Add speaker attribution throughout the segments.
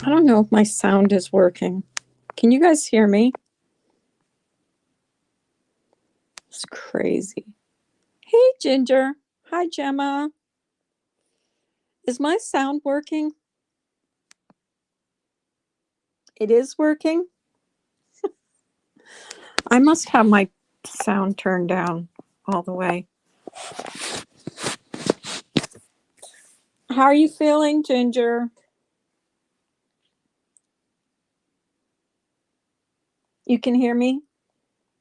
Speaker 1: I don't know if my sound is working. Can you guys hear me? It's crazy. Hey, Ginger. Hi, Gemma. Is my sound working? It is working? I must have my sound turned down all the way. How are you feeling, Ginger? You can hear me?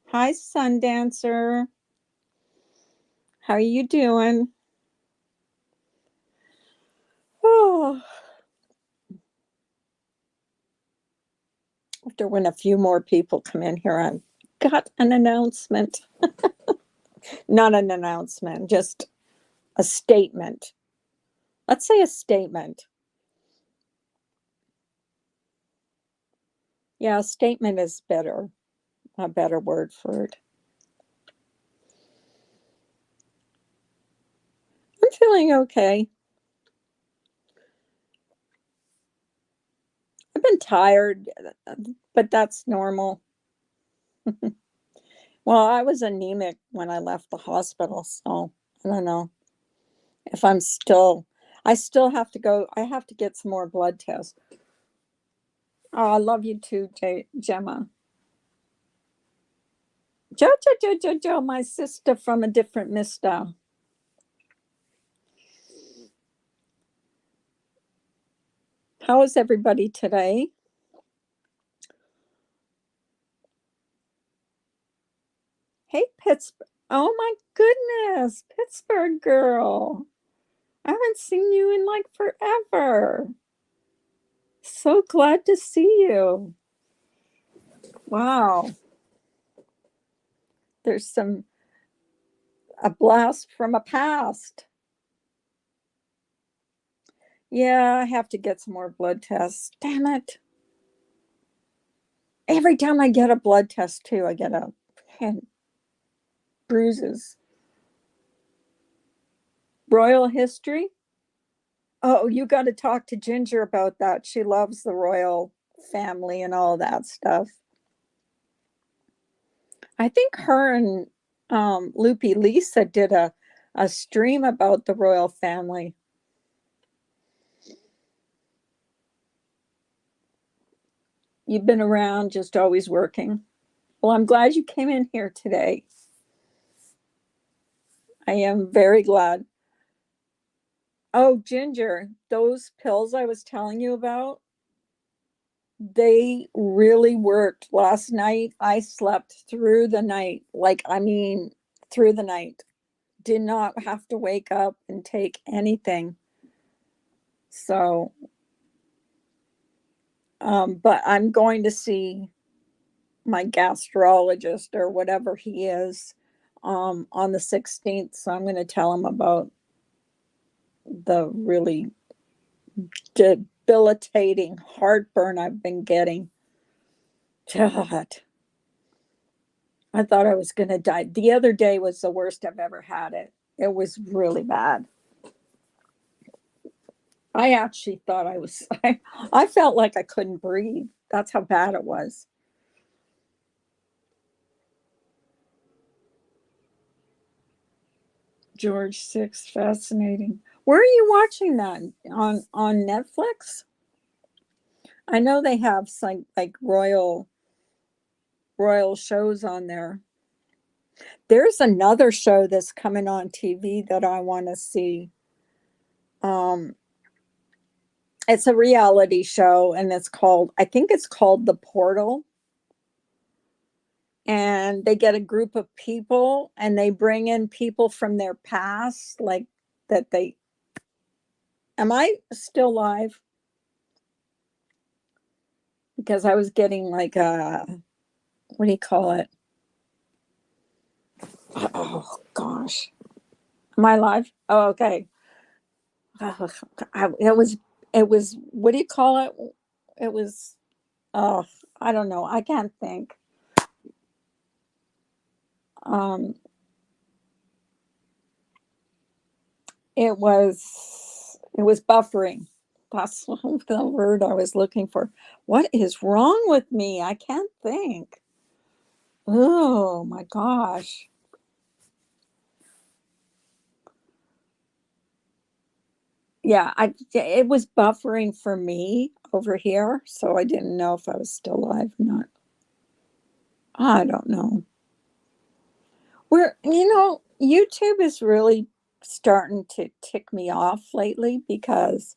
Speaker 1: Hi, Sundancer. How are you doing? Oh, after when a few more people come in here, I've got an announcement. Not an announcement, just a statement. Let's say a statement. Yeah, a statement is better, a better word for it. I'm feeling okay. I've been tired, but that's normal. Well, I was anemic when I left the hospital, so I don't know if I still have to go. I have to get some more blood tests. Oh, I love you too, Gemma. Jo, my sister from a different mister. How is everybody today? Hey, Pittsburgh. Oh my goodness, Pittsburgh girl. I haven't seen you in like forever. So glad to see you. Wow. There's a blast from a past. Yeah, I have to get some more blood tests. Damn it. Every time I get a blood test too, I get bruises. Royal history? Oh, you got to talk to Ginger about that. She loves the royal family and all that stuff. I think her and Loopy Lisa did a stream about the royal family. You've been around, just always working. Well, I'm glad you came in here today. I am very glad. Oh, Ginger, those pills I was telling you about, they really worked. Last night, I slept through the night. Like, I mean, through the night. Did not have to wake up and take anything. So, but I'm going to see my gastrologist or whatever he is on the 16th. So I'm going to tell him about the really debilitating heartburn I've been getting. God, I thought I was going to die. The other day was the worst I've ever had it. It was really bad. I actually thought I felt like I couldn't breathe. That's how bad it was. George 6, fascinating. Where are you watching that? On Netflix? I know they have some like royal shows on there. There's another show that's coming on TV that I want to see. Um, it's a reality show, and I think it's called The Portal. And they get a group of people, and they bring in people from their past, like that they. Am I still live? Because I was getting like a, what do you call it? Oh gosh, am I live? Oh, okay. Oh, it was what do you call it? It was, oh, I don't know. I can't think. Um, it was buffering. That's the word I was looking for. What is wrong with me? I can't think. Oh my gosh. Yeah, it was buffering for me over here, so I didn't know if I was still alive or not. I don't know. YouTube is really starting to tick me off lately because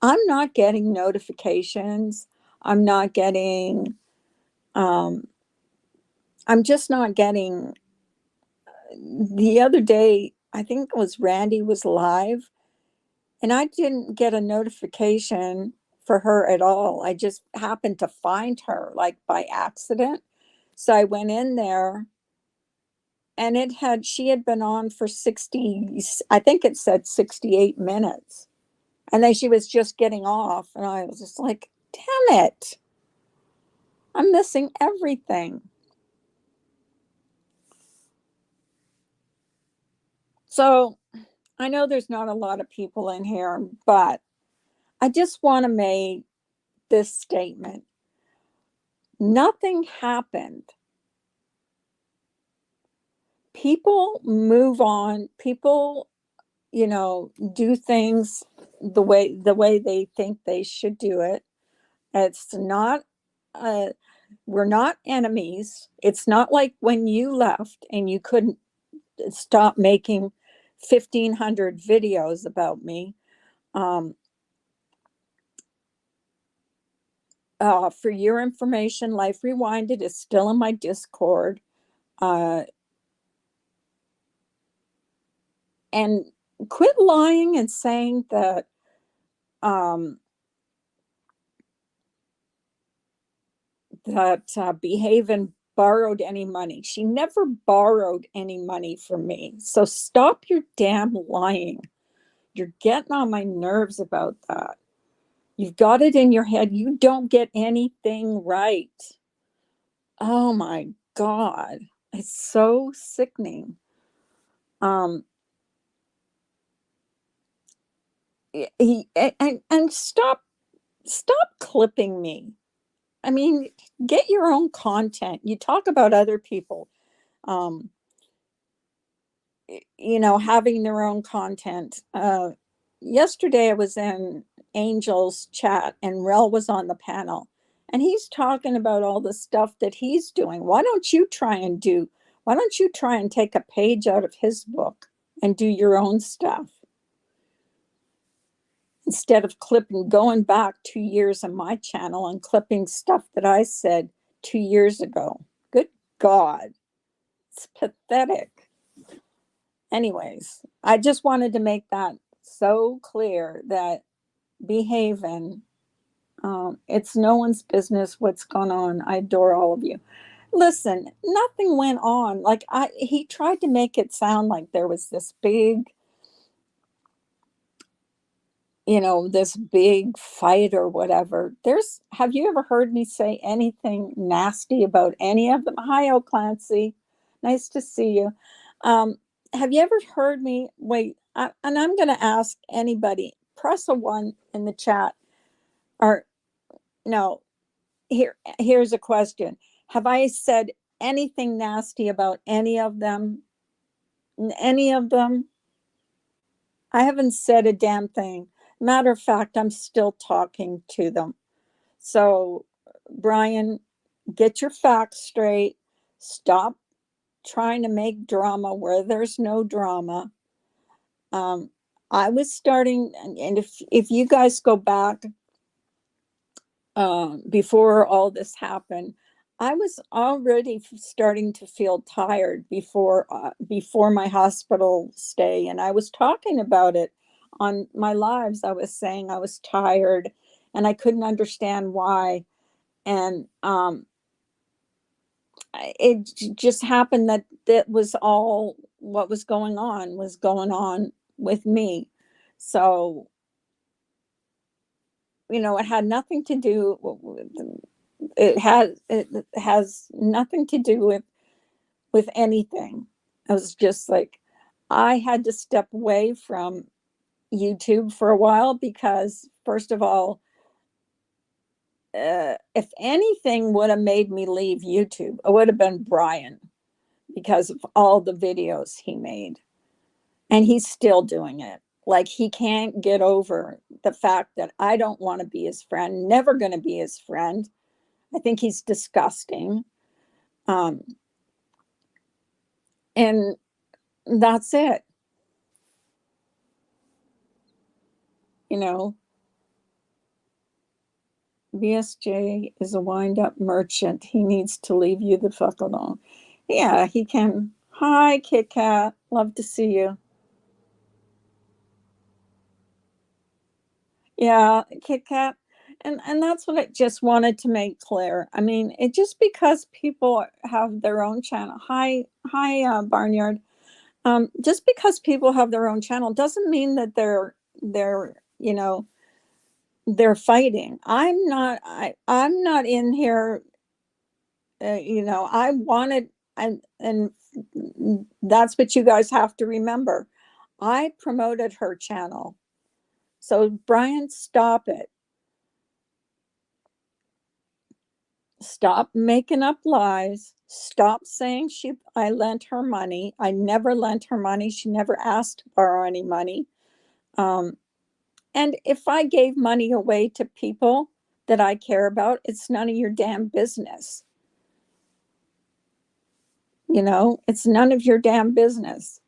Speaker 1: I'm not getting notifications. I'm not getting, um, I'm just not getting. The other day, I think it was Randy was live, and I didn't get a notification for her at all. I just happened to find her like by accident. So I went in there, and she had been on for 60, I think it said 68 minutes. And then she was just getting off, and I was just like, damn it, I'm missing everything. So I know there's not a lot of people in here, but I just want to make this statement. Nothing happened. People move on. People, do things the way they think they should do it. It's not uh we're not enemies. It's not like when you left and you couldn't stop making 1,500 videos about me. Um, for your information, Life Rewinded is still in my Discord. Uh, and quit lying and saying um, that Behaven borrowed any money. She never borrowed any money from me. So stop your damn lying. You're getting on my nerves about that. You've got it in your head. You don't get anything right. Oh my God. It's so sickening. Um, and stop clipping me. I mean, get your own content. You talk about other people, um, having their own content. Yesterday I was in Angel's chat, and Rel was on the panel, and he's talking about all the stuff that he's doing. Why don't you try and take a page out of his book and do your own stuff instead of going back 2 years on my channel and clipping stuff that I said 2 years ago? Good God, it's pathetic. Anyways, I just wanted to make that so clear that Behaving, it's no one's business what's going on. I adore all of you. Listen, nothing went on. Like he tried to make it sound like there was this big fight or whatever. Have you ever heard me say anything nasty about any of them? Hi, O'Clancy. Nice to see you. Have you ever heard me? Wait, and I'm going to ask anybody press a one in the chat. Or no, here's a question. Have I said anything nasty about any of them? Any of them? I haven't said a damn thing. Matter of fact, I'm still talking to them. So, Brian, get your facts straight. Stop trying to make drama where there's no drama. I was starting, and if you guys go back before all this happened, I was already starting to feel tired before my hospital stay, and I was talking about it on my lives. I was saying I was tired, and I couldn't understand why, and it just happened that that was all what was going on with me. So, it had nothing to do it has nothing to do with anything. I was just like, I had to step away from YouTube for a while because, first of all, if anything would have made me leave YouTube, it would have been Brian, because of all the videos he made. And he's still doing it. Like, he can't get over the fact that I don't want to be his friend, never going to be his friend. I think he's disgusting. And that's it. You know, BSJ is a wind up merchant. He needs to leave you the fuck alone. Yeah, he can. Hi, Kit Kat. Love to see you. Yeah, Kit Kat. And that's what I just wanted to make clear. I mean, it just because people have their own channel. Hi, Barnyard. Just because people have their own channel doesn't mean that they're they're fighting. I'm not in here. I wanted, and that's what you guys have to remember. I promoted her channel. So, Brian, stop it. Stop making up lies. Stop saying I lent her money. I never lent her money. She never asked to borrow any money. And if I gave money away to people that I care about, it's none of your damn business. It's none of your damn business.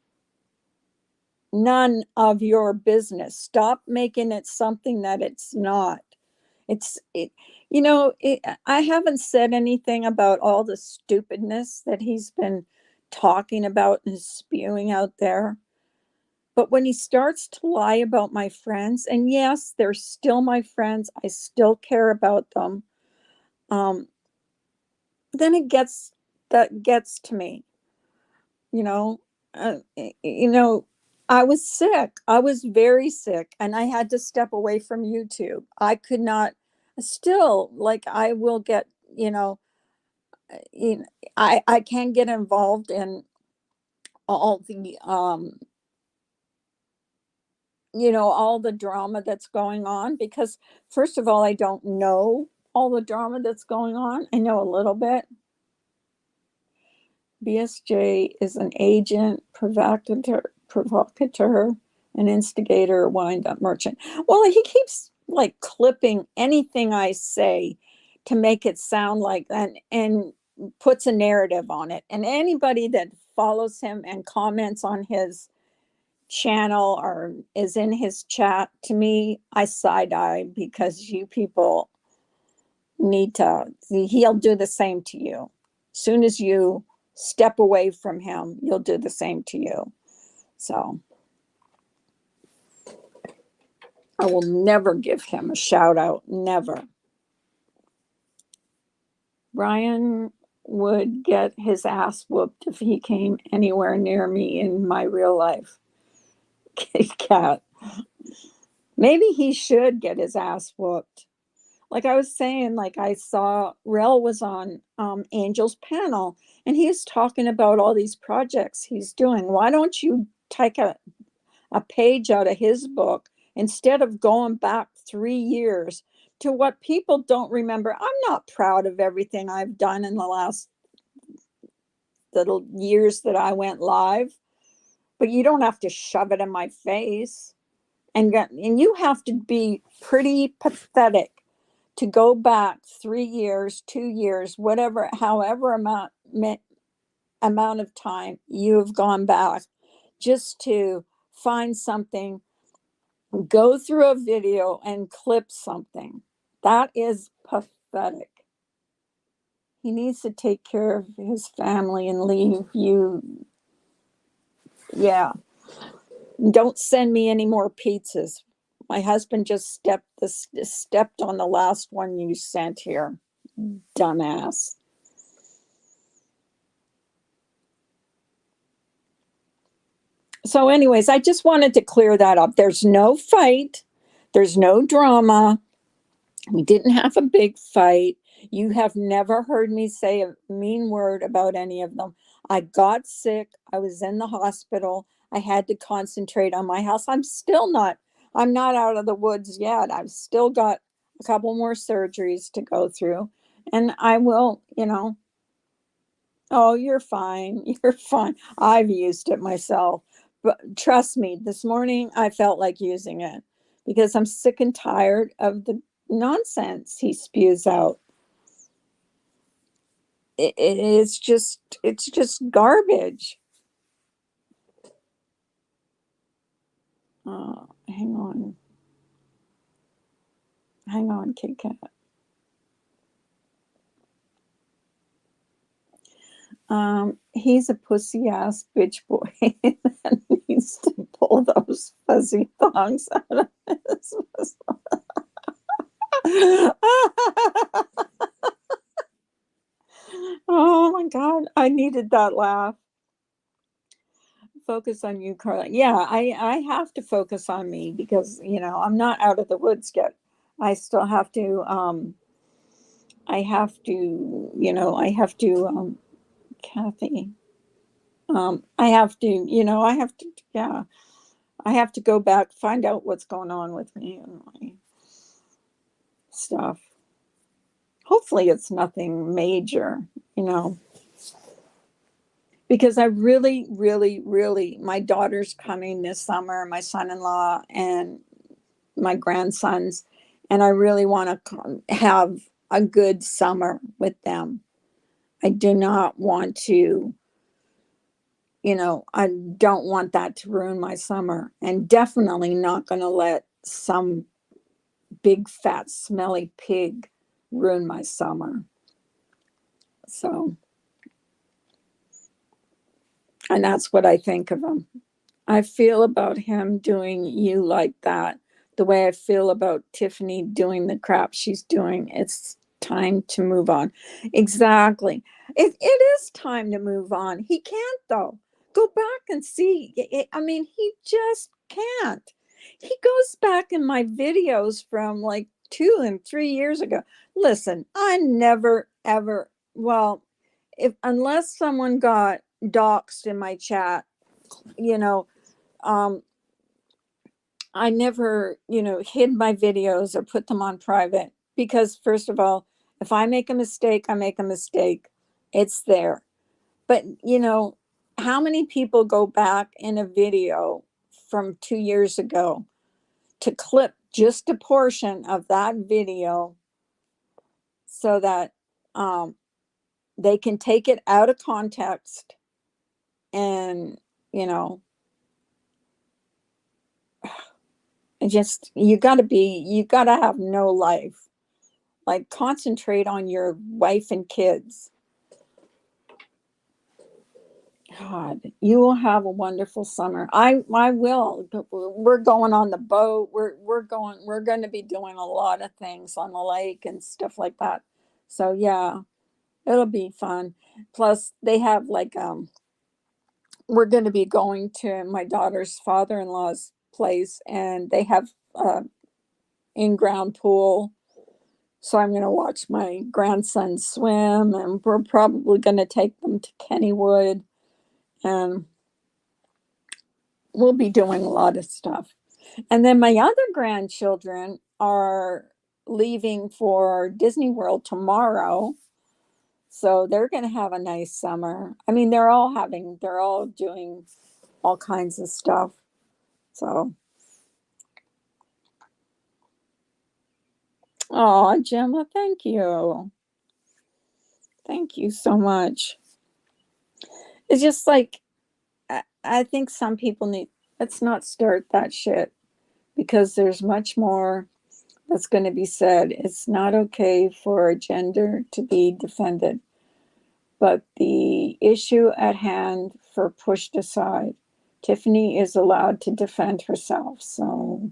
Speaker 1: None of your business. Stop making it something that it's not. I haven't said anything about all the stupidness that he's been talking about and spewing out there. But when he starts to lie about my friends, and yes, they're still my friends, I still care about them, then that gets to me. you know uh, you know I was sick. I was very sick, and I had to step away from YouTube. I could not, still, like, I will get, you know, I can't get involved in all the all the drama that's going on, because first of all, I don't know all the drama that's going on. I know a little bit. BSJ is an agent, provocateur, an instigator, a wind-up merchant. Well, he keeps like clipping anything I say to make it sound like that, and puts a narrative on it. And anybody that follows him and comments on his channel or is in his chat, to me, I side eye, because you people need to, he'll do the same to you. Soon as you step away from him, you'll do the same to you. So I will never give him a shout out. Never. Brian would get his ass whooped if he came anywhere near me in my real life. Cat. Maybe he should get his ass whooped. Like I was saying, like, I saw Rel was on Angel's panel, and he was talking about all these projects he's doing. Why don't you take a page out of his book instead of going back 3 years to what people don't remember. I'm not proud of everything I've done in the last little years that I went live, but you don't have to shove it in my face. And you have to be pretty pathetic to go back 3 years, 2 years, whatever, however amount of time you have gone back, just to find something, go through a video and clip something. That is pathetic. He needs to take care of his family and leave you. Yeah. Don't send me any more pizzas. My husband just stepped on the last one you sent here. Dumbass. So anyways, I just wanted to clear that up. There's no fight. There's no drama. We didn't have a big fight. You have never heard me say a mean word about any of them. I got sick. I was in the hospital. I had to concentrate on my house. I'm not out of the woods yet. I've still got a couple more surgeries to go through. And I will, oh, you're fine. You're fine. I've used it myself. But trust me, this morning I felt like using it because I'm sick and tired of the nonsense he spews out. It's just garbage. Hang on, Kit Kat. He's a pussy ass bitch boy that needs to pull those fuzzy thongs out of his muzzle. Oh my God, I needed that laugh. Focus on you, Carla. Yeah, I have to focus on me because, I'm not out of the woods yet. I still have to, Kathy, yeah, I have to go back, find out what's going on with me and my stuff. Hopefully it's nothing major, because I really, really, really, my daughter's coming this summer, my son-in-law and my grandsons, and I really want to have a good summer with them. I do not want to, I don't want that to ruin my summer, and definitely not going to let some big, fat, smelly pig ruin my summer. So, and that's what I think of him. I feel about him doing you like that, the way I feel about Tiffany doing the crap she's doing. It's time to move on. Exactly. It is time to move on. He can't, though. Go back and see. I mean, he just can't. He goes back in my videos from like 2 and 3 years ago. Listen, I never, ever, well, unless someone got doxxed in my chat, you know, um, I never, hid my videos or put them on private because, first of all, if I make a mistake, I make a mistake. It's there. But, how many people go back in a video from 2 years ago to clip just a portion of that video so that they can take it out of context and, you know, you got to have no life. Like, concentrate on your wife and kids. God, you will have a wonderful summer. I will. We're going on the boat. We're going to be doing a lot of things on the lake and stuff like that. So yeah, it'll be fun. Plus they have like we're going to be going to my daughter's father-in-law's place, and they have in-ground pool. So I'm going to watch my grandson swim, and we're probably going to take them to Kennywood, and we'll be doing a lot of stuff. And then my other grandchildren are leaving for Disney World tomorrow. So they're going to have a nice summer. I mean, they're all doing all kinds of stuff. So, oh, Gemma, thank you. Thank you so much. It's just like, I think some people need, let's not start that shit because there's much more that's going to be said. It's not okay for a gender to be defended, but the issue at hand for pushed aside. Tiffany is allowed to defend herself. So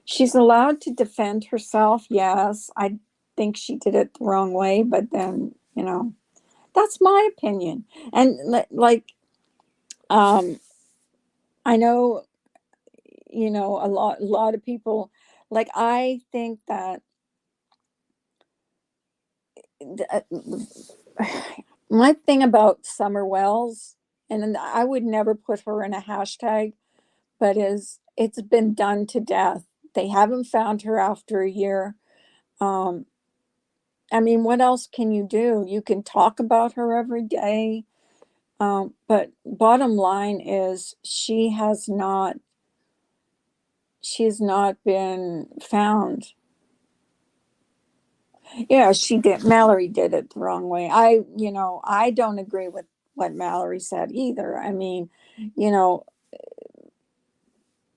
Speaker 1: she's allowed to defend herself. Yes, I think she did it the wrong way, but then, that's my opinion. And like, I know, a lot of people, like, I think that uh, my thing about Summer Wells, and I would never put her in a hashtag, but it's been done to death. They haven't found her after a year. Um, I mean, what else can you do? You can talk about her every day. But bottom line is she's not been found. Yeah, she did. Mallory did it the wrong way. I don't agree with what Mallory said either. I mean, you know,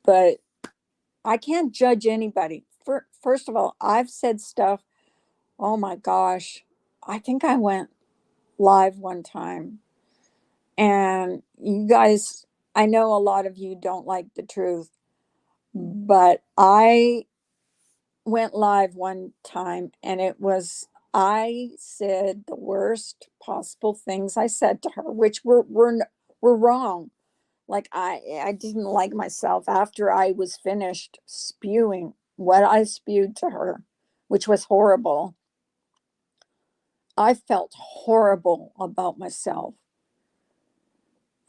Speaker 1: but I can't judge anybody. First of all, I've said stuff. Oh my gosh. I think I went live one time, and you guys, I know a lot of you don't like the truth, but I went live one time, and I said the worst possible things I said to her, which were wrong. Like, I didn't like myself after I was finished spewing what I spewed to her, which was horrible. I felt horrible about myself.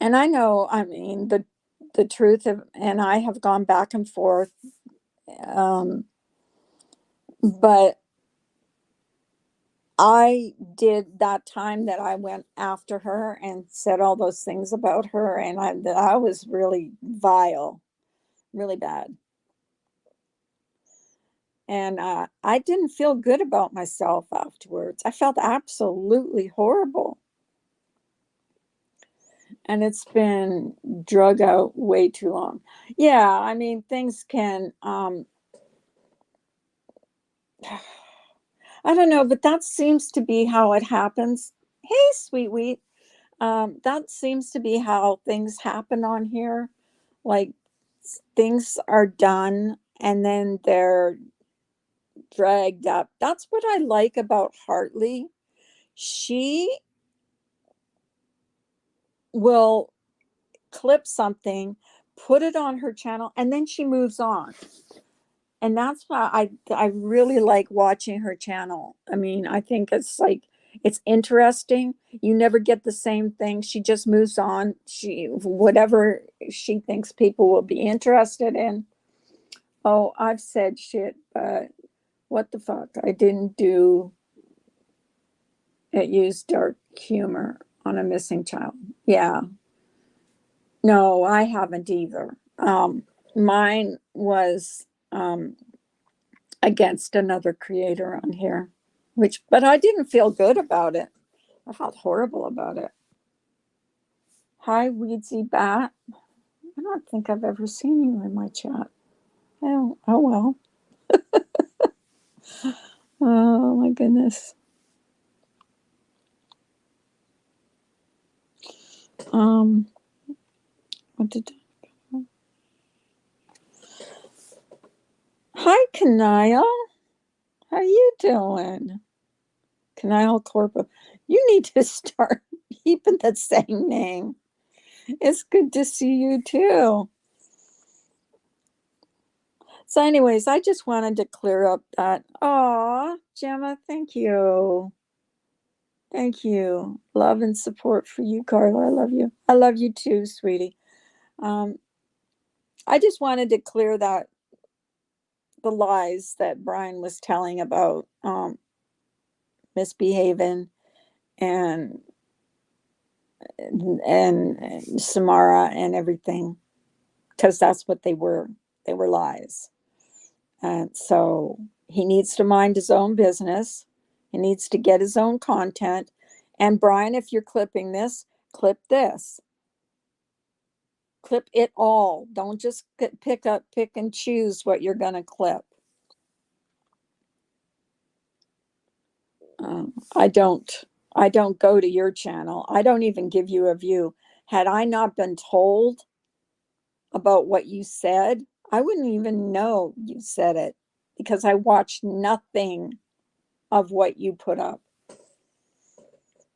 Speaker 1: And I know, I mean, the truth and I have gone back and forth. Um, but I did that time that I went after her and said all those things about her, and I was really vile, really bad. And I didn't feel good about myself afterwards. I felt absolutely horrible. And it's been drug out way too long. Yeah, I mean, things can, I don't know, but that seems to be how it happens. Hey, sweet wheat. That seems to be how things happen on here. Like, things are done and then they're dragged up. That's what I like about Hartley. She will clip something, put it on her channel, and then she moves on. And that's why I really like watching her channel. I mean, I think it's interesting. You never get the same thing. She just moves on. She whatever she thinks people will be interested in. Oh, I've said shit, but what the fuck? I didn't do it. Used dark humor on a missing child. Yeah. No, I haven't either. Mine was against another creator on here, but I didn't feel good about it. I felt horrible about it. Hi, Weedsy Bat. I don't think I've ever seen you in my chat. Oh well. Oh my goodness. Um, what did? Hi, Kanile. How you doing? Kanile Corpo. You need to start keeping the same name. It's good to see you too. So, anyways, I just wanted to clear up that. Aw, Gemma, thank you. Thank you. Love and support for you, Carla. I love you. I love you too, sweetie. Um, I just wanted to clear that the lies that Brian was telling about misbehaving and Samara and everything, because that's what they were. They were lies. And so he needs to mind his own business. He needs to get his own content. And Brian, if you're clipping this, clip this. Clip it all. Don't just pick and choose what you're going to clip. I don't. I don't go to your channel. I don't even give you a view. Had I not been told about what you said, I wouldn't even know you said it because I watched nothing of what you put up.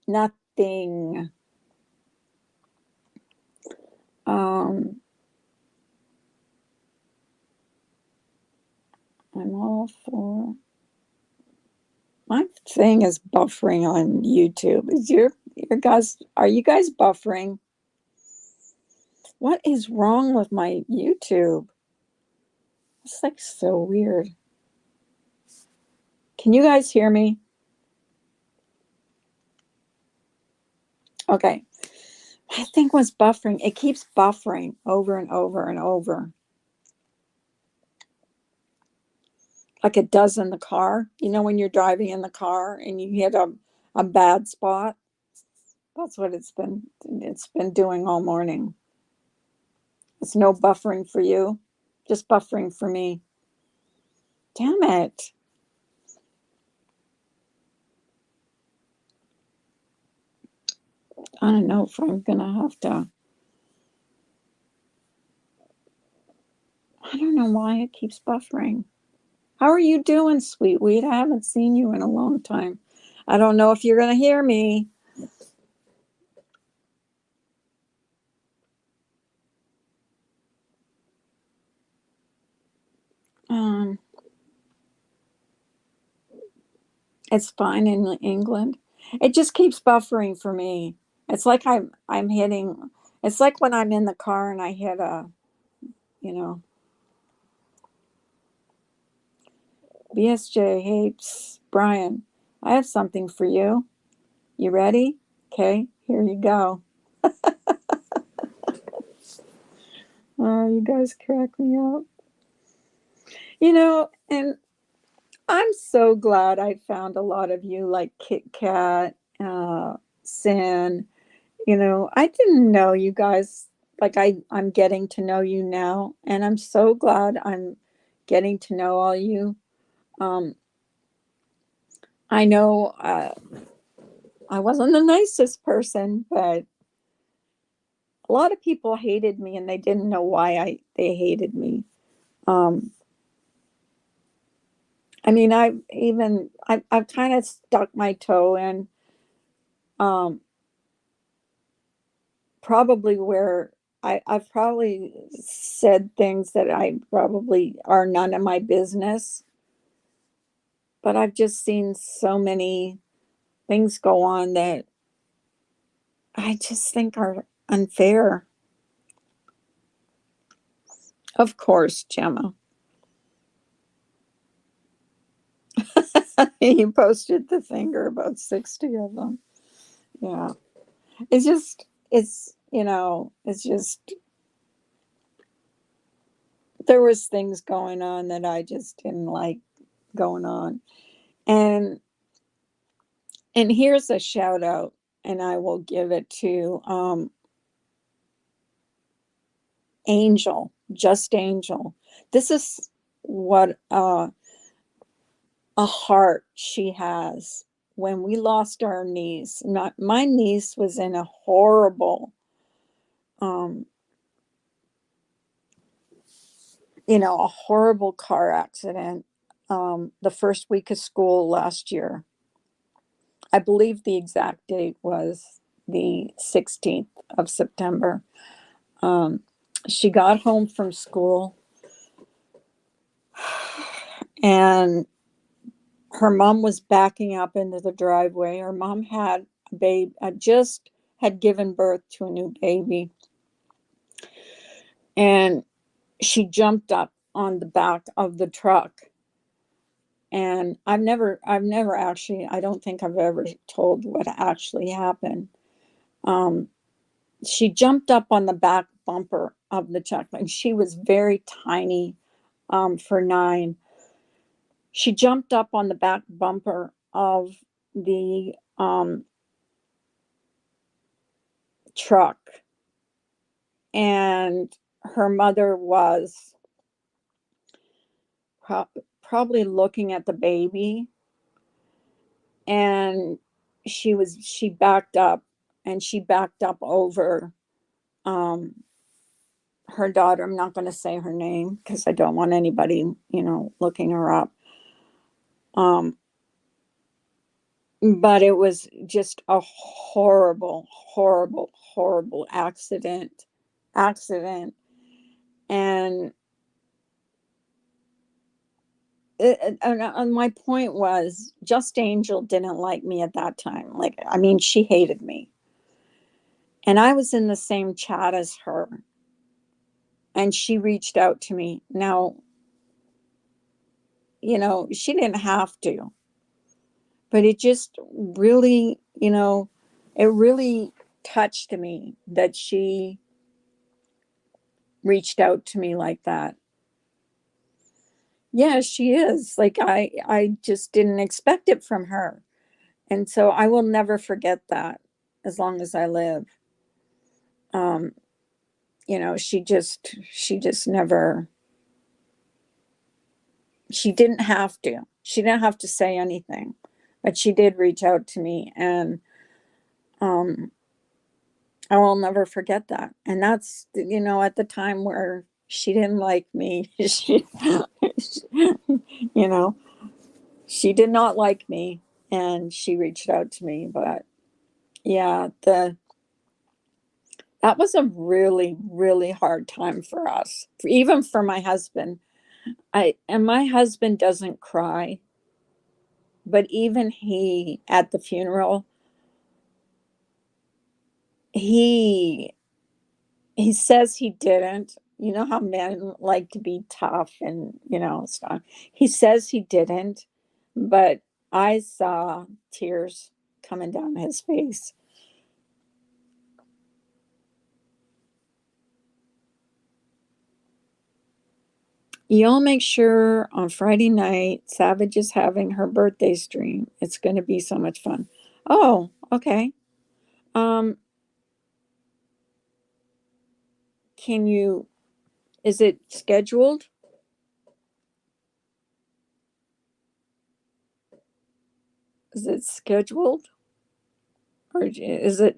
Speaker 1: Nothing. I'm all for. My thing is buffering on YouTube. Is your guys? Are you guys buffering? What is wrong with my YouTube? It's like so weird. Can you guys hear me? Okay. My thing was buffering. It keeps buffering over and over and over. Like it does in the car. You know, when you're driving in the car and you hit a bad spot. That's what it's been doing all morning. It's no buffering for you, just buffering for me. Damn it. I don't know if I'm gonna have to. I don't know why it keeps buffering. How are you doing, sweet weed? I haven't seen you in a long time. I don't know if you're gonna hear me. It's fine in England. It just keeps buffering for me. It's like I'm hitting. It's like when I'm in the car and I hit you know, BSJ hates Brian. I have something for you. You ready? Okay, here you go. Oh, you guys crack me up. You know, and I'm so glad I found a lot of you like Kit Kat, Sin. You know, I didn't know you guys. Like I'm getting to know you now, and I'm so glad I'm getting to know all you. Um, I know I wasn't the nicest person, but a lot of people hated me, and they didn't know why they hated me. Um, I mean, I've kind of stuck my toe in, um, probably where I've probably said things that I probably are none of my business, but I've just seen so many things go on that I just think are unfair. Of course, Gemma. You posted the finger, about 60 of them. Yeah. It's just there was things going on that I just didn't like going on. And here's a shout out, and I will give it to Angel, just Angel. This is what a heart she has. When we lost our niece, not my niece was in a horrible um a horrible car accident the first week of school last year. I believe the exact date was the 16th of September. Um, she got home from school and her mom was backing up into the driveway. Her mom had a baby, just had given birth to a new baby. And she jumped up on the back of the truck. And I've never actually, I don't think I've ever told what actually happened. Um, she jumped up on the back bumper of the truck, and she was very tiny, for 9. She jumped up on the back bumper of the truck, and her mother was pro- probably looking at the baby, and she backed up, and she backed up over um, her daughter. I'm not going to say her name because I don't want anybody, looking her up. Um, but it was just a horrible, horrible, horrible accident. And and my point was, Just Angel didn't like me at that time. Like, I mean, she hated me. And I was in the same chat as her. And she reached out to me. Now, she didn't have to, but it just really, it really touched me that she reached out to me like that. Yeah, she is. Like, I just didn't expect it from her. And so I will never forget that as long as I live. Um, she just never, she didn't have to. She didn't have to say anything, but she did reach out to me, and um I will never forget that. And that's, at the time where she didn't like me. You know, she did not like me, and she reached out to me. But yeah, that was a really, really hard time for us, even for my husband. And my husband doesn't cry, but even he, at the funeral, he he says he didn't. You know how men like to be tough and, stuff. He says he didn't, but I saw tears coming down his face. You'll make sure on Friday night, Savage is having her birthday stream. It's going to be so much fun. Oh, okay. Um, can you, is it scheduled? Is it scheduled? Or is it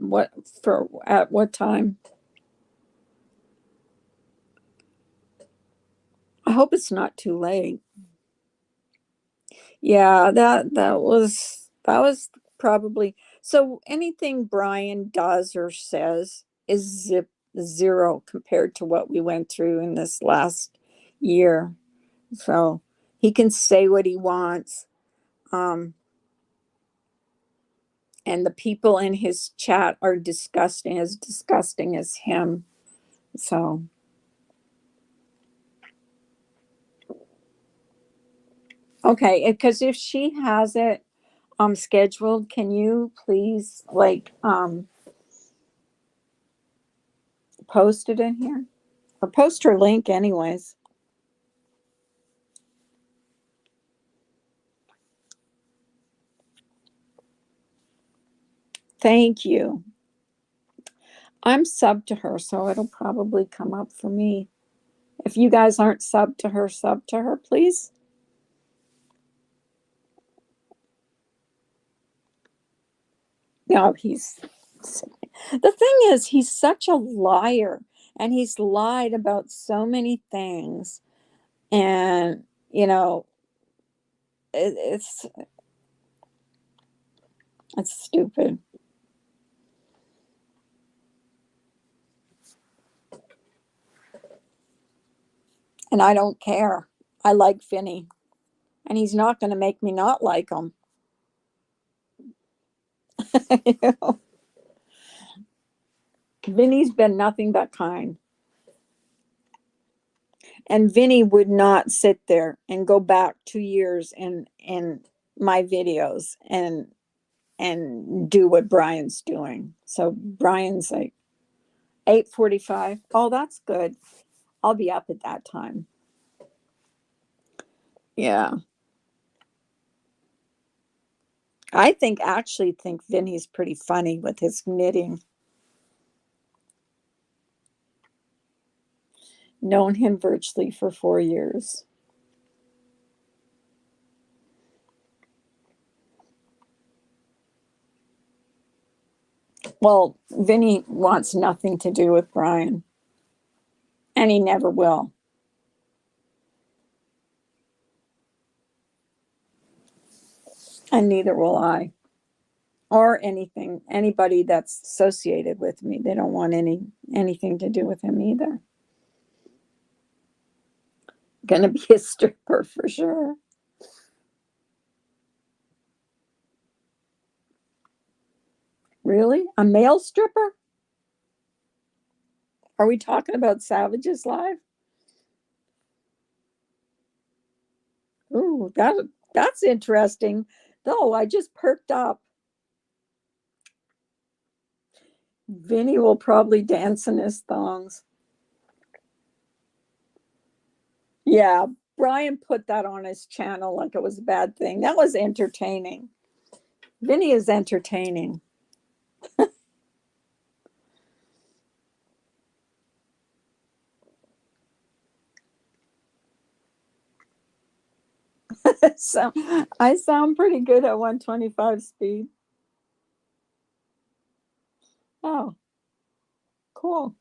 Speaker 1: at what time? I hope it's not too late. Yeah, that was probably, so anything Brian does or says is zero compared to what we went through in this last year. So he can say what he wants. Um, and the people in his chat are disgusting as him. So, okay, because if she has it scheduled, can you please, like, post it in here, or post her link anyways? Thank you. I'm sub to her, so it'll probably come up for me. If you guys aren't sub to her, please. No, the thing is, he's such a liar, and he's lied about so many things. And, it, it's stupid. And I don't care. I like Vinny, and he's not going to make me not like him. You know? Vinny's been nothing but kind. And Vinny would not sit there and go back 2 years in my videos and do what Brian's doing. So Brian's like 8:45. Oh, that's good. I'll be up at that time. Yeah. I think Vinny's pretty funny with his knitting. Known him virtually for 4 years. Well, Vinny wants nothing to do with Brian, and he never will. And neither will I. Or anybody that's associated with me. They don't want anything to do with him either. Gonna be a stripper for sure. Really? A male stripper? Are we talking about Savages Live? Ooh, that's interesting. Though I just perked up. Vinny will probably dance in his thongs. Yeah, Brian put that on his channel like it was a bad thing. That was entertaining. Vinny is entertaining. So I sound pretty good at 125 speed. Oh, cool.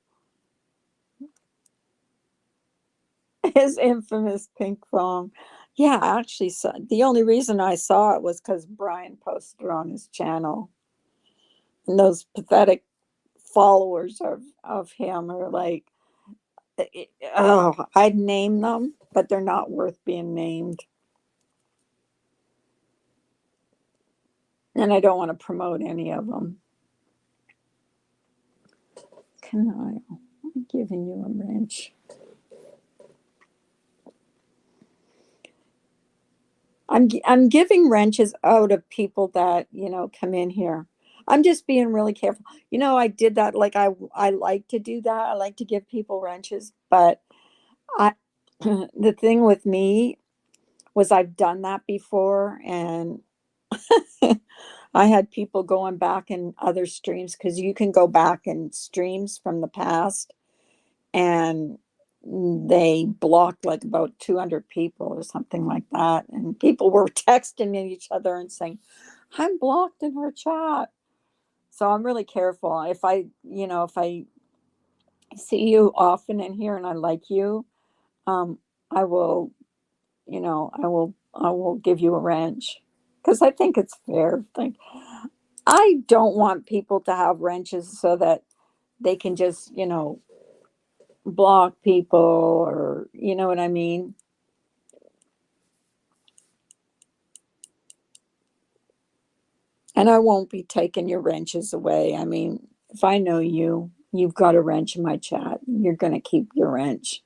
Speaker 1: His infamous pink phone. Yeah, actually, the only reason I saw it was because Brian posted it on his channel. And those pathetic followers of him are like, oh, I'd name them, but they're not worth being named. And I don't want to promote any of them. Kyle, I'm giving you a wrench. I'm giving wrenches out of people that come in here. I'm just being really careful. I did that. Like I like to do that. I like to give people wrenches, but I the thing with me was I've done that before, and I had people going back in other streams because you can go back in streams from the past, and they blocked like about 200 people or something like that. And people were texting each other and saying, I'm blocked in her chat. So I'm really careful. If I see you often in here and I like you, I will, I will give you a wrench because I think it's fair. Like, I don't want people to have wrenches so that they can just, block people, or you know what I mean? And I won't be taking your wrenches away. I mean, if I know you, you've got a wrench in my chat, you're going to keep your wrench.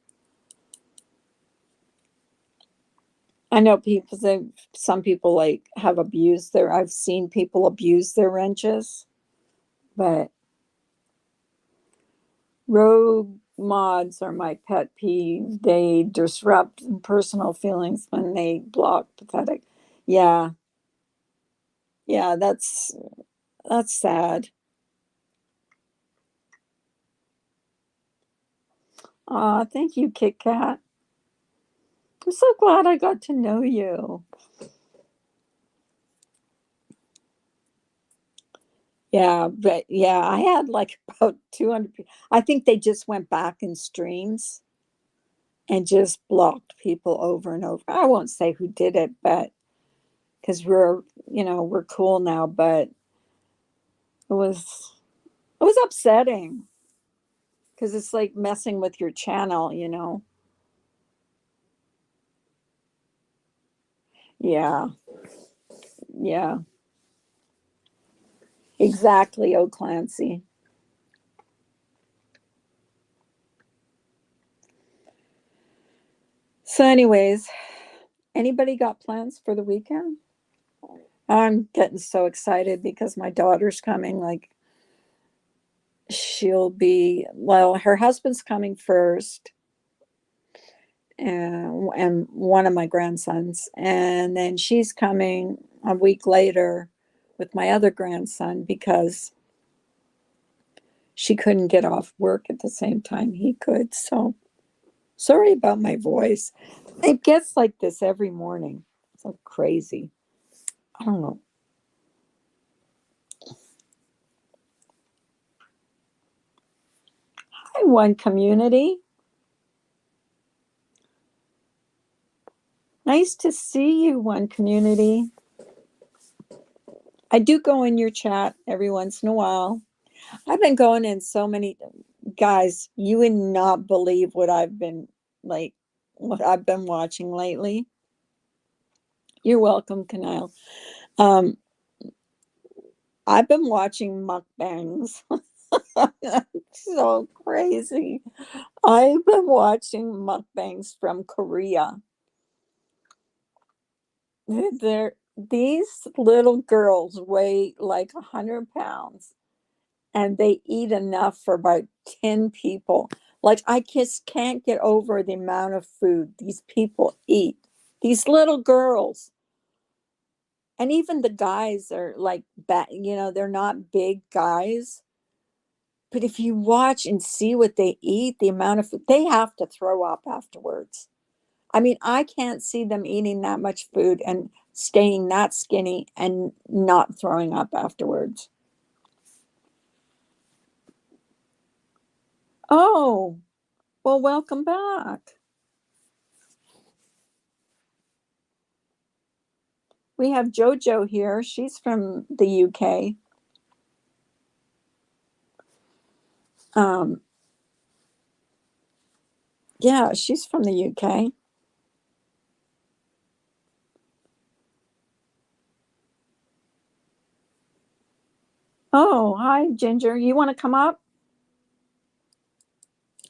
Speaker 1: I know people say some people like have abused I've seen people abuse their wrenches, but rogue mods are my pet peeve. They disrupt personal feelings when they block pathetic. Yeah. Yeah, that's sad. Thank you, Kit Kat. I'm so glad I got to know you. Yeah, but yeah, I had like about 200 I think they just went back in streams and just blocked people over and over. I won't say who did it, but because we're cool now, but it was upsetting because it's like messing with your channel. Yeah, yeah, exactly. Oh, Clancy. So anyways, anybody got plans for the weekend? I'm getting so excited because my daughter's coming. Like, well, her husband's coming first, and one of my grandsons, and then she's coming a week later with my other grandson because she couldn't get off work at the same time he could. So sorry about my voice. It gets like this every morning. So crazy. I don't know. Hi, One Community. Nice to see you, One Community. I do go in your chat every once in a while. I've been going in so many, guys, you would not believe what I've been like, what I've been watching lately. You're welcome, Kanile. Um, I've been watching mukbangs. So crazy. I've been watching mukbangs from Korea. These little girls weigh like 100 pounds and they eat enough for about 10 people. Like, I just can't get over the amount of food these people eat. These little girls. And even the guys are like, they're not big guys. But if you watch and see what they eat, the amount of food, they have to throw up afterwards. I mean, I can't see them eating that much food and staying that skinny and not throwing up afterwards. Oh, well, welcome back. We have JoJo here. She's from the UK. Um, yeah, she's from the UK. Oh, hi, Ginger. You want to come up?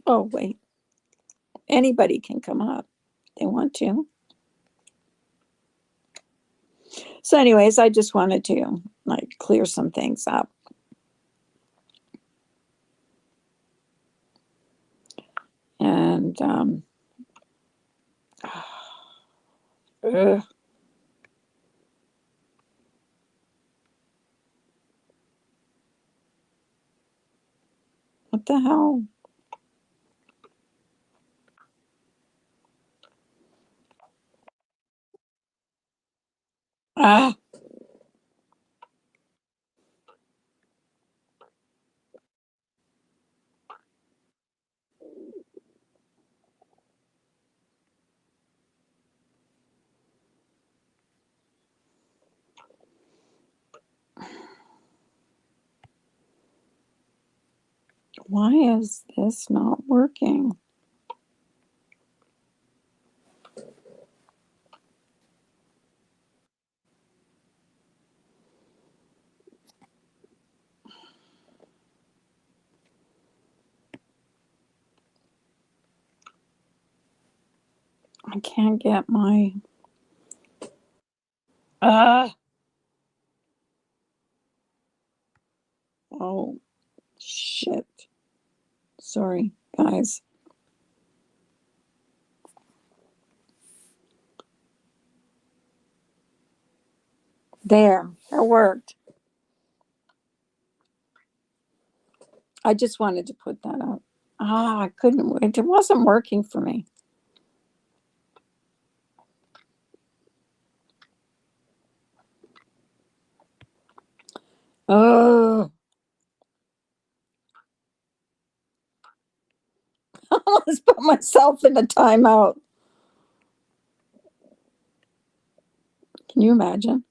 Speaker 1: Oh, wait. Anybody can come up if they want to. So, anyways, I just wanted to like clear some things up. And ugh, what the hell? Ah, why is this not working? I can't get my. Ah, oh, shit. Sorry, guys. There, it worked. I just wanted to put that up. Ah, I couldn't. It wasn't working for me. Oh, I almost put myself in a timeout. Can you imagine?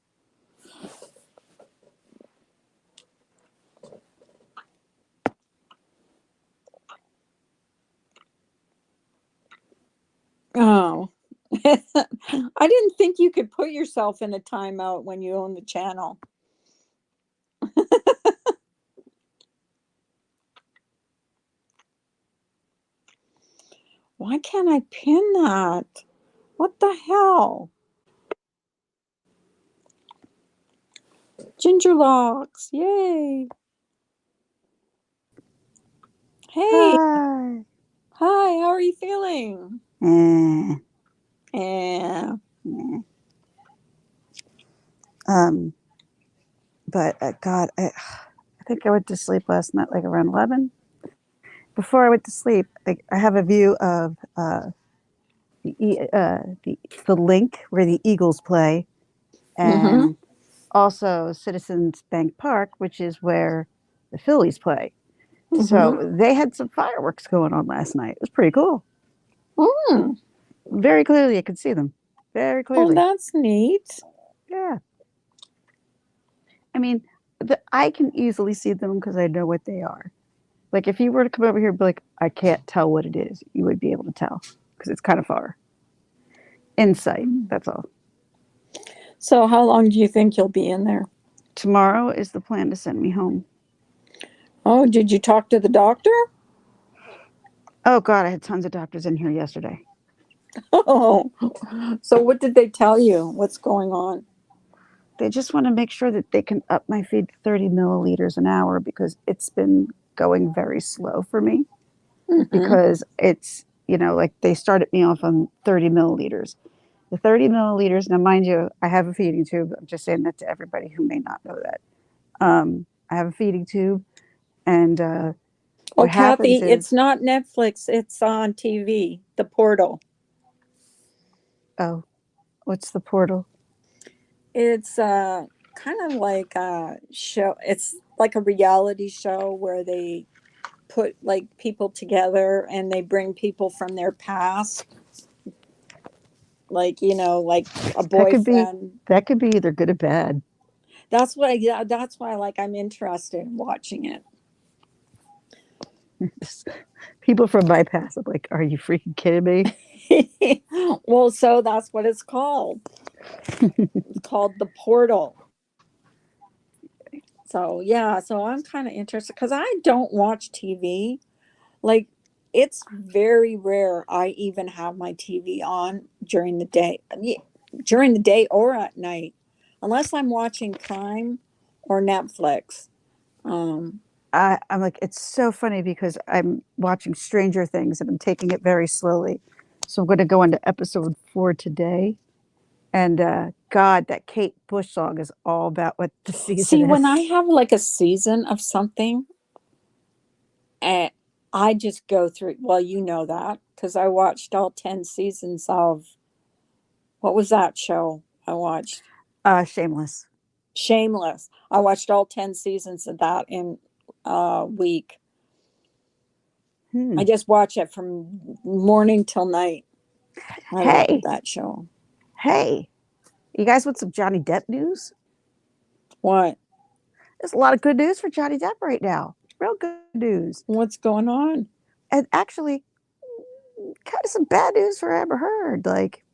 Speaker 1: Oh, I didn't think you could put yourself in a timeout when you own the channel. Why can't I pin that? What the hell? Ginger locks. Yay. Hey.
Speaker 2: Hi.
Speaker 1: Hi, how are you feeling?
Speaker 2: Eh,
Speaker 1: Yeah.
Speaker 2: eh. Um, but God, I think I went to sleep last night like around 11. Before I went to sleep, I have a view of the, the link where the Eagles play,
Speaker 1: Mm-hmm.
Speaker 2: and also Citizens Bank Park, which is where the Phillies play. So
Speaker 1: Mm-hmm.
Speaker 2: they had some fireworks going on last night. It was pretty cool.
Speaker 1: Mm.
Speaker 2: Very clearly, I could see them. Very
Speaker 1: Oh,
Speaker 2: clearly.
Speaker 1: that's neat.
Speaker 2: Yeah. I mean, I can easily see them because I know what they are. Like if you were to come over here and be like, I can't tell what it is, you would be able to tell because it's kind of far. Insight, that's all.
Speaker 1: So, how long do you think you'll be in there?
Speaker 2: Tomorrow is the plan to send me home.
Speaker 1: Oh, did you talk to the doctor?
Speaker 2: Oh God, I had tons of doctors in here yesterday.
Speaker 1: Oh, so what did they tell you? What's going on?
Speaker 2: They just want to make sure that they can up my feed to 30 milliliters an hour because it's been going very slow for me.
Speaker 1: Mm-hmm.
Speaker 2: Because it's, like they started me off on 30 milliliters. The 30 milliliters, now mind you, I have a feeding tube. I'm just saying that to everybody who may not know that. I have a feeding tube, and
Speaker 1: Oh,
Speaker 2: what happens
Speaker 1: Kathy, it's
Speaker 2: is,
Speaker 1: not Netflix. It's on TV, The Portal.
Speaker 2: oh, what's the portal?
Speaker 1: It's kind of like a show. It's like a reality show where they put like people together and they bring people from their past, like like a
Speaker 2: That could be
Speaker 1: boyfriend.
Speaker 2: that could be either good or bad.
Speaker 1: That's what yeah, that's why like I'm interested in watching it.
Speaker 2: People from my past, I'm like, are you freaking kidding me?
Speaker 1: Well, so that's what it's called. It's called The Portal. So yeah, so I'm kind of interested because I don't watch TV. Like, it's very rare I even have my TV on during the day. During the day or at night, unless I'm watching Prime or Netflix. Um,
Speaker 2: I'm like, it's so funny because I'm watching Stranger Things and I'm taking it very slowly. So I'm going to go into episode 4 today. And God, that Kate Bush song is all about what the season
Speaker 1: See, when I
Speaker 2: is.
Speaker 1: have like a season of something, and I just go through. Well, you know that because I watched all 10 seasons of what was that show I watched?
Speaker 2: Shameless.
Speaker 1: Shameless. I watched all 10 seasons of that in a week.
Speaker 2: Hmm.
Speaker 1: I just watch it from morning till night. I love
Speaker 2: Hey,
Speaker 1: that show.
Speaker 2: hey, you guys want some Johnny Depp news?
Speaker 1: What?
Speaker 2: There's a lot of good news for Johnny Depp right now. Real good news.
Speaker 1: What's going on?
Speaker 2: And actually, kind of some bad news for Amber Heard. Like,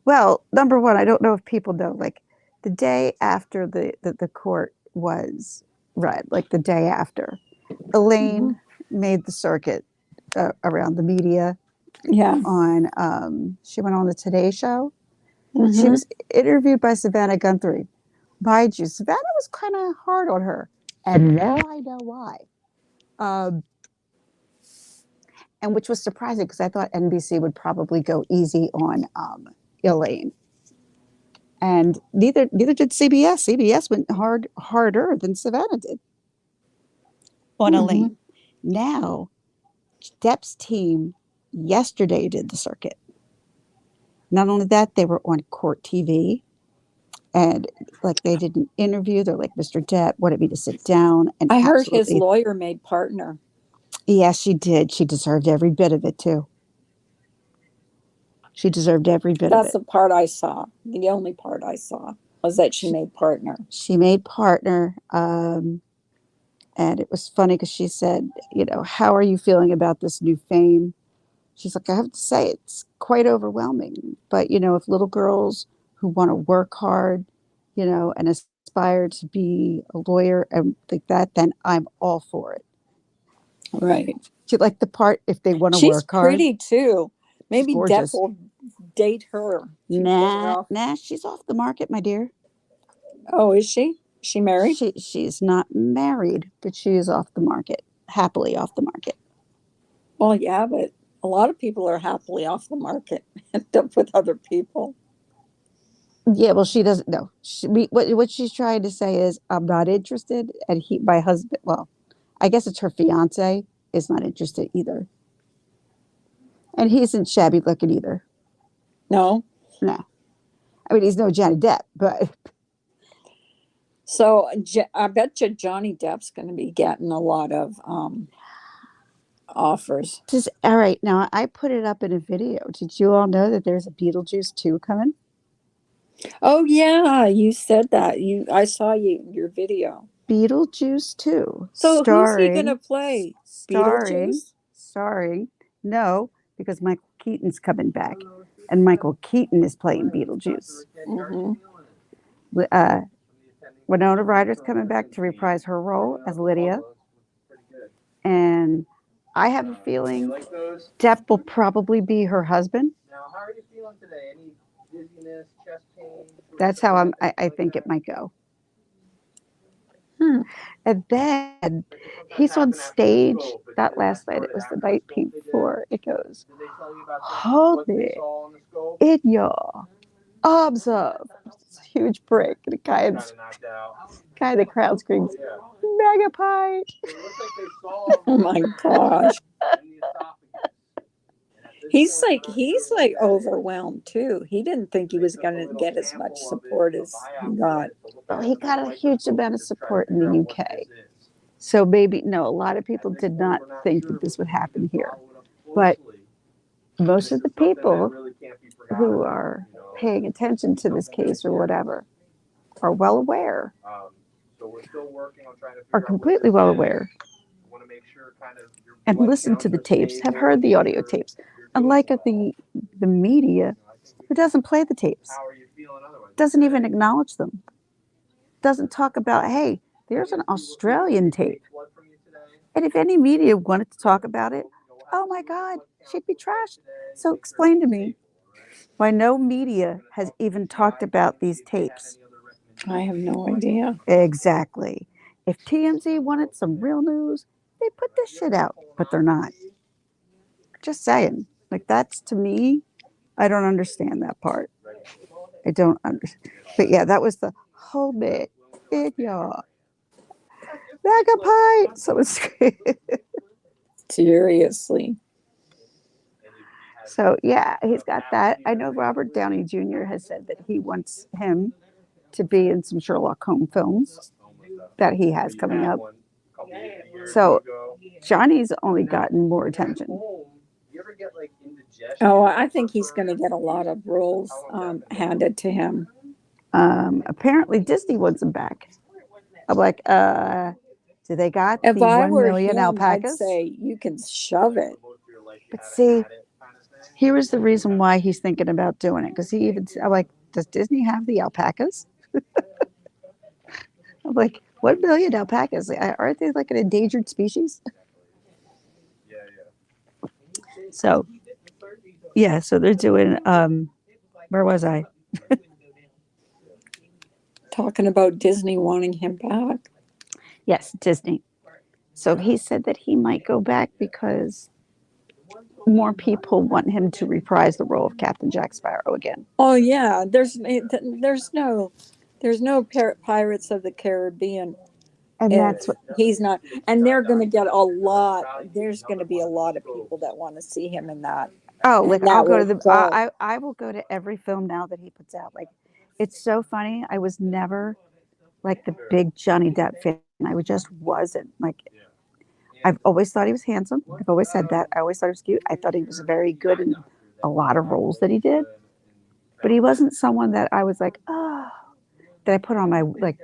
Speaker 2: well, number one, I don't know if people know, like, the day after the court was read, like the day after,
Speaker 1: Hmm.
Speaker 2: Elaine made the circuit around the media
Speaker 1: Yeah.
Speaker 2: she went on the Today Show. She
Speaker 1: Hmm.
Speaker 2: was interviewed by Savannah Guthrie. Mind you, Savannah was kind of hard on her. And now I know why. Um, and which was surprising because I thought NBC would probably go easy on Elaine. And neither did CBS. CBS went harder than Savannah did on
Speaker 1: Hmm.
Speaker 2: Elaine. Now, Depp's team yesterday did the circuit. Not only that, they were on court TV. And like they did an interview. They're like, Mr. Depp wanted me to sit down and
Speaker 1: I heard his
Speaker 2: absolutely,
Speaker 1: lawyer made partner.
Speaker 2: yes, she did. She deserved every bit of it too. She deserved every bit of
Speaker 1: That's
Speaker 2: it.
Speaker 1: the part I saw. The only part I saw was that she
Speaker 2: She,
Speaker 1: made partner.
Speaker 2: she made partner. And it was funny because she said, how are you feeling about this new fame? She's like, I have to say, it's quite overwhelming. But, if little girls who want to work hard, and aspire to be a lawyer and like that, then I'm all for it.
Speaker 1: Right.
Speaker 2: Do you like the part if they want to
Speaker 1: She's
Speaker 2: work hard?
Speaker 1: pretty too.
Speaker 2: She's
Speaker 1: Maybe Depp
Speaker 2: gorgeous.
Speaker 1: will date her. She'd be better
Speaker 2: Nah,
Speaker 1: off.
Speaker 2: nah, she's off the market, my dear.
Speaker 1: Oh, is she? Is she married?
Speaker 2: She's not married, but she is off the market, happily off the market.
Speaker 1: Well, yeah, but a lot of people are happily off the market and up with other people.
Speaker 2: Yeah, well, she doesn't know. What she's trying to say is, I'm not interested, and my husband, well, I guess it's her fiance, is not interested either, and he isn't shabby looking either.
Speaker 1: No.
Speaker 2: No, I mean he's no Johnny Depp, but
Speaker 1: So I bet you Johnny Depp's going to be getting a lot of offers.
Speaker 2: just all right. Now I put it up in a video. Did you all know that there's a Beetlejuice 2 coming?
Speaker 1: Oh yeah, you said that. I saw your video.
Speaker 2: Beetlejuice 2,
Speaker 1: So who's he going to play? Beetlejuice?
Speaker 2: starring, no, because Michael Keaton's coming back, and Michael Keaton is playing Beetlejuice.
Speaker 1: Hmm.
Speaker 2: Uh, Winona Ryder's coming back to reprise her role as Lydia, and I have a feeling Depp will probably be her husband. That's how I think it might go.
Speaker 1: Hmm.
Speaker 2: And then he's on stage. Not last night, it was the night before. It goes, hold me in your arms up. It's a huge break. And guy in the crowd screams, Megapie.
Speaker 1: Oh my gosh. He's like overwhelmed too. He didn't think he was going to get as much support as he got.
Speaker 2: Oh, he got a huge amount of support in the UK. So maybe, no, a lot of people did not think that this would happen here. But most of the people who are paying attention to this case or whatever are well aware, are completely well aware, and listen to the tapes, have heard the audio tapes. Unlike the media, who doesn't play the tapes, doesn't even acknowledge them, doesn't talk about, hey, there's an Australian tape. And if any media wanted to talk about it, oh my God, she'd be trashed. So explain to me why no media has even talked about these tapes.
Speaker 1: I have no idea.
Speaker 2: Exactly. If TMZ wanted some real news, they put this shit out, but they're not. Just saying. Like, that's to me, I don't understand that part. I don't understand. But yeah, that was the whole bit. In your Megapie. So it's
Speaker 1: Seriously.
Speaker 2: so yeah, he's got that. I know Robert Downey Jr. has said that he wants him to be in some Sherlock Holmes films that he has coming up. So Johnny's only gotten more attention.
Speaker 1: Oh, I think he's going to get a lot of roles handed to him.
Speaker 2: Apparently Disney wants him back. I'm like, do they got
Speaker 1: If
Speaker 2: the
Speaker 1: I
Speaker 2: 1
Speaker 1: were
Speaker 2: million
Speaker 1: him, I'd
Speaker 2: alpacas?
Speaker 1: say you can shove it.
Speaker 2: But see, here is the reason why he's thinking about doing it. Because I'm like, does Disney have the alpacas? I'm like, 1 million alpacas? Aren't they like an endangered species? So, yeah, so they're doing, where was I?
Speaker 1: Talking about Disney wanting him back.
Speaker 2: Yes, Disney. So he said that he might go back because more people want him to reprise the role of Captain Jack Sparrow again.
Speaker 1: Oh yeah, there's no Pirates of the Caribbean
Speaker 2: And
Speaker 1: if
Speaker 2: that's what,
Speaker 1: he's not, and they're going to get a lot. There's going to be a lot of people that want to see him in that,
Speaker 2: oh, like
Speaker 1: and
Speaker 2: I'll
Speaker 1: that
Speaker 2: go
Speaker 1: will
Speaker 2: to
Speaker 1: sell.
Speaker 2: I will go to every film now that he puts out. Like, it's so funny. I was never like the big Johnny Depp fan. I just wasn't. Like, I've always thought he was handsome. I've always said that. I always thought he was cute. I thought he was very good in a lot of roles that he did. But he wasn't someone that I was like, oh, that I put on my, like,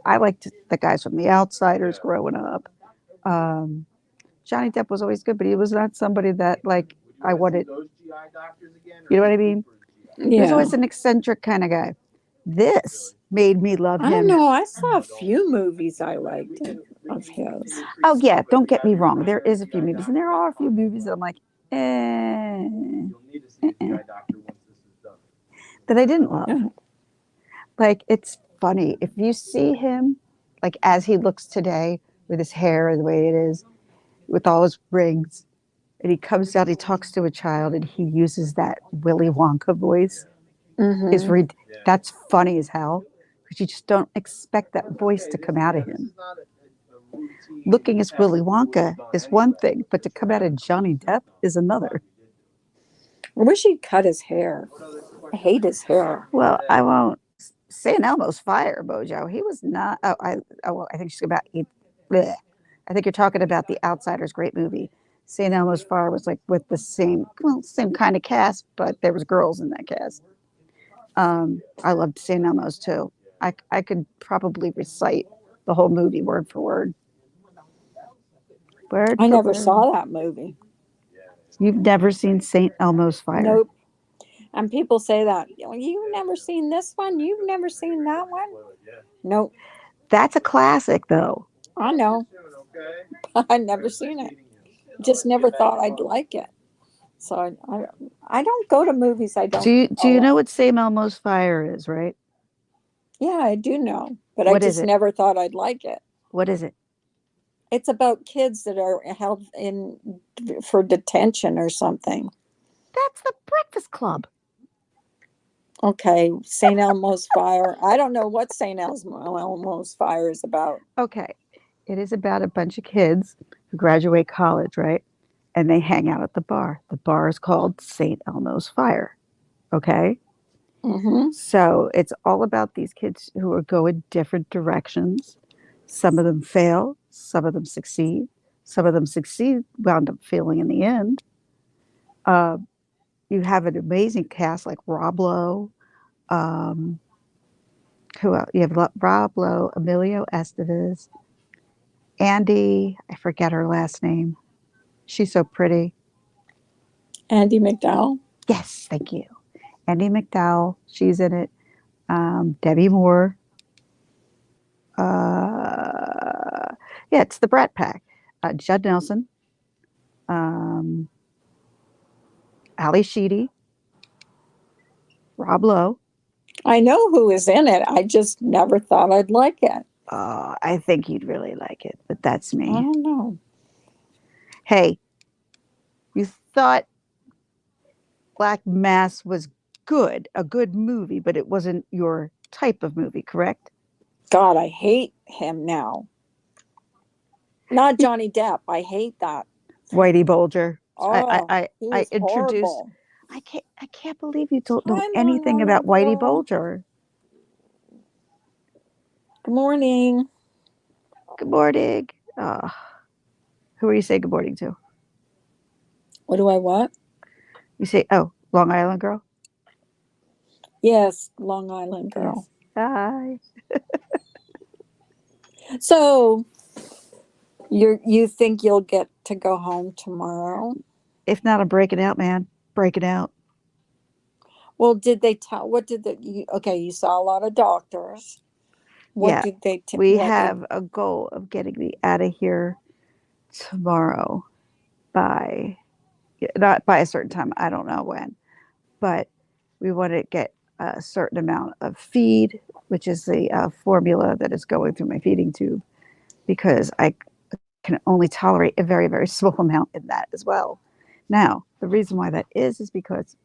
Speaker 2: I liked the guys from The Outsiders growing up. Um, Johnny Depp was always good, but he was not somebody that, like, I wanted, you know what I mean? He was
Speaker 1: Yeah,
Speaker 2: always an eccentric kind of guy. This made me love
Speaker 1: I don't
Speaker 2: him.
Speaker 1: know. I saw a few movies I liked of his.
Speaker 2: Oh, yeah, don't get me wrong. There is a few movies, and there are a few movies that I'm like, eh. that I didn't love.
Speaker 1: Yeah.
Speaker 2: Like, it's funny. If you see him, like, as he looks today with his hair the way it is, with all his rings, and he comes out, he talks to a child, and he uses that Willy Wonka voice. Is
Speaker 1: Mm-hmm.
Speaker 2: re- that's funny as hell because you just don't expect that voice to come out of him. Looking as Willy Wonka is one thing, but to come out of Johnny Depp is another.
Speaker 1: I wish he'd cut his hair. I hate his hair.
Speaker 2: Well, I won't. St. Elmo's Fire, Bojo. He was not. I think she's about. Bleh. I think you're talking about The Outsiders, great movie. St. Elmo's Fire was like with the same kind of cast, but there was girls in that cast. I loved St. Elmo's too. I could probably recite the whole movie word for word. Word
Speaker 1: I
Speaker 2: for
Speaker 1: never
Speaker 2: word.
Speaker 1: saw that movie.
Speaker 2: You've never seen St. Elmo's Fire.
Speaker 1: Nope. And people say that, you've never seen this one? You've never seen that one? Nope.
Speaker 2: That's a classic, though.
Speaker 1: I know. I never seen it. Just never thought I'd like it. So I don't go to movies I
Speaker 2: Do
Speaker 1: don't
Speaker 2: you, do
Speaker 1: know
Speaker 2: you know
Speaker 1: of.
Speaker 2: what St. Elmo's Fire is, right?
Speaker 1: Yeah, I do know, but I
Speaker 2: What is
Speaker 1: just
Speaker 2: it?
Speaker 1: never thought I'd like it.
Speaker 2: What is it?
Speaker 1: It's about kids that are held in for detention or something.
Speaker 2: That's the Breakfast Club.
Speaker 1: Okay, St. Elmo's Fire. I don't know what Elmo's Fire is about.
Speaker 2: Okay. It is about a bunch of kids who graduate college, right? And they hang out at the bar. The bar is called St. Elmo's Fire. Okay.
Speaker 1: Mm-hmm.
Speaker 2: So it's all about these kids who are going different directions. Some of them fail, some of them succeed. Some of them succeed, wound up failing in the end. Uh, you have an amazing cast like Rob Lowe. Um, who else? You have Rob Lowe, Emilio Estevez, Andy. I forget her last name. She's so pretty.
Speaker 1: Andy McDowell.
Speaker 2: Yes, thank you. Andy McDowell. She's in it. Debbie Moore. Yeah, it's the Brat Pack. Judd Nelson, um, Ali Sheedy, Rob Lowe.
Speaker 1: I know who is in it. I just never thought I'd like it.
Speaker 2: I think you'd really like it, but that's
Speaker 1: I
Speaker 2: me.
Speaker 1: don't know.
Speaker 2: Hey, you thought Black Mass was good, a good movie, but it wasn't your type of movie, correct?
Speaker 1: God, I hate him now. Not Johnny Depp. I hate that.
Speaker 2: Whitey Bulger. I, I,
Speaker 1: Oh,
Speaker 2: I,
Speaker 1: he
Speaker 2: I
Speaker 1: was
Speaker 2: introduced.
Speaker 1: horrible.
Speaker 2: I can't believe you don't know
Speaker 1: Hi,
Speaker 2: anything about Whitey
Speaker 1: Monolingual.
Speaker 2: Bulger.
Speaker 1: Good morning.
Speaker 2: Good morning. Who are you saying good morning to?
Speaker 1: What do I what?
Speaker 2: You say, oh, Long Island girl.
Speaker 1: Yes, Long Island girl.
Speaker 2: Yes. Hi.
Speaker 1: So you think you'll get to go home tomorrow?
Speaker 2: If not, I'm breaking out, man. Breaking out.
Speaker 1: Well, did they tell? What did okay, you saw a lot of doctors. What
Speaker 2: Yeah,
Speaker 1: did they?
Speaker 2: we
Speaker 1: What did?
Speaker 2: have a goal of getting me out of here tomorrow by not by a certain time. I don't know when, but we want to get a certain amount of feed, which is the formula that is going through my feeding tube, because I can only tolerate a very, very small amount in that as well. Now, the reason why that is because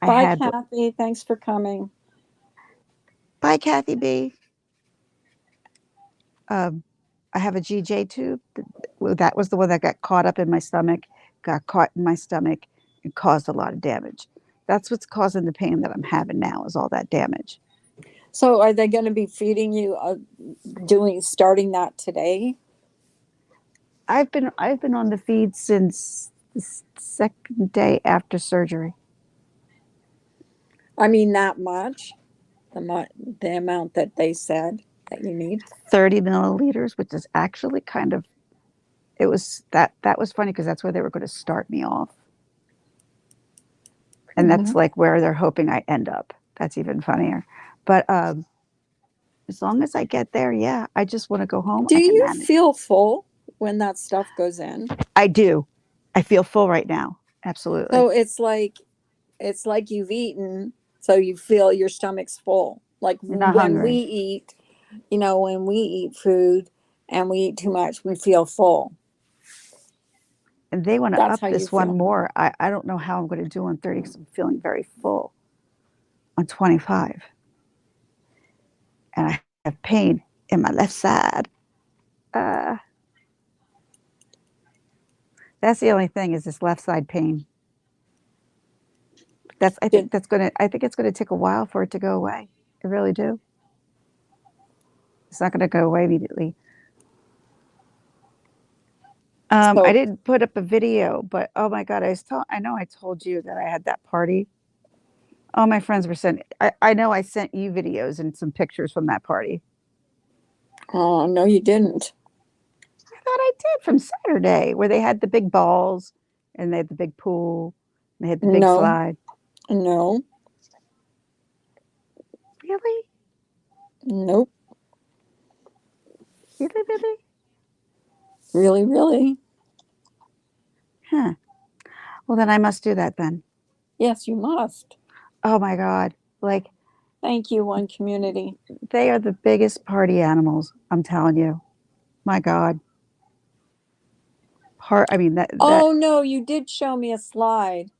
Speaker 2: I
Speaker 1: Bye,
Speaker 2: had,
Speaker 1: Kathy. Thanks for coming.
Speaker 2: bye, Kathy B. Um, I have a GJ tube. That was the one that got caught up in my stomach, got caught in my stomach, and caused a lot of damage. That's what's causing the pain that I'm having now, is all that damage.
Speaker 1: So, are they going to be feeding you? Starting that today?
Speaker 2: I've been on the feed since the second day after surgery.
Speaker 1: I mean, that much. The amount that they said that you need.
Speaker 2: 30 milliliters, which is actually kind of, that was funny because that's where they were going to start me off. And that's
Speaker 1: Mhm.
Speaker 2: like where they're hoping I end up. That's even funnier. But as long as I get there, yeah, I just want to go home.
Speaker 1: Do
Speaker 2: I can
Speaker 1: you
Speaker 2: manage.
Speaker 1: feel full when that stuff goes in?
Speaker 2: I do. I feel full right now. Absolutely.
Speaker 1: So it's like you've eaten So you feel your stomach's full. Like
Speaker 2: You're not
Speaker 1: when we
Speaker 2: hungry.
Speaker 1: eat, when we eat food and we eat too much, we feel full.
Speaker 2: And they want to
Speaker 1: That's
Speaker 2: up
Speaker 1: how you
Speaker 2: this one
Speaker 1: feel.
Speaker 2: more. I don't know how I'm going to do on 30 because I'm feeling very full on 25. And I have pain in my left side. Uh, that's the only thing is this left side pain.
Speaker 1: Did
Speaker 2: I think it's gonna take a while for it to go away. I really do. It's not gonna go away immediately. I
Speaker 1: so
Speaker 2: didn't put up a video, but oh my God, I know I told you that I had that party. All my friends were sending, I know I sent you videos and some pictures from that party.
Speaker 1: Oh, no, you didn't.
Speaker 2: I thought I did from Saturday where they had the big balls and they had the big pool and they had the big
Speaker 1: No,
Speaker 2: slide.
Speaker 1: no,
Speaker 2: Really?
Speaker 1: nope.
Speaker 2: Really, really?
Speaker 1: Really, really.
Speaker 2: Huh. Well, then I must do that then.
Speaker 1: Yes, you must.
Speaker 2: Oh my God. Like
Speaker 1: Thank you, One Community.
Speaker 2: they are the biggest party animals. I'm telling you. My God. I mean, that,
Speaker 1: Oh, no, you did show me a slide.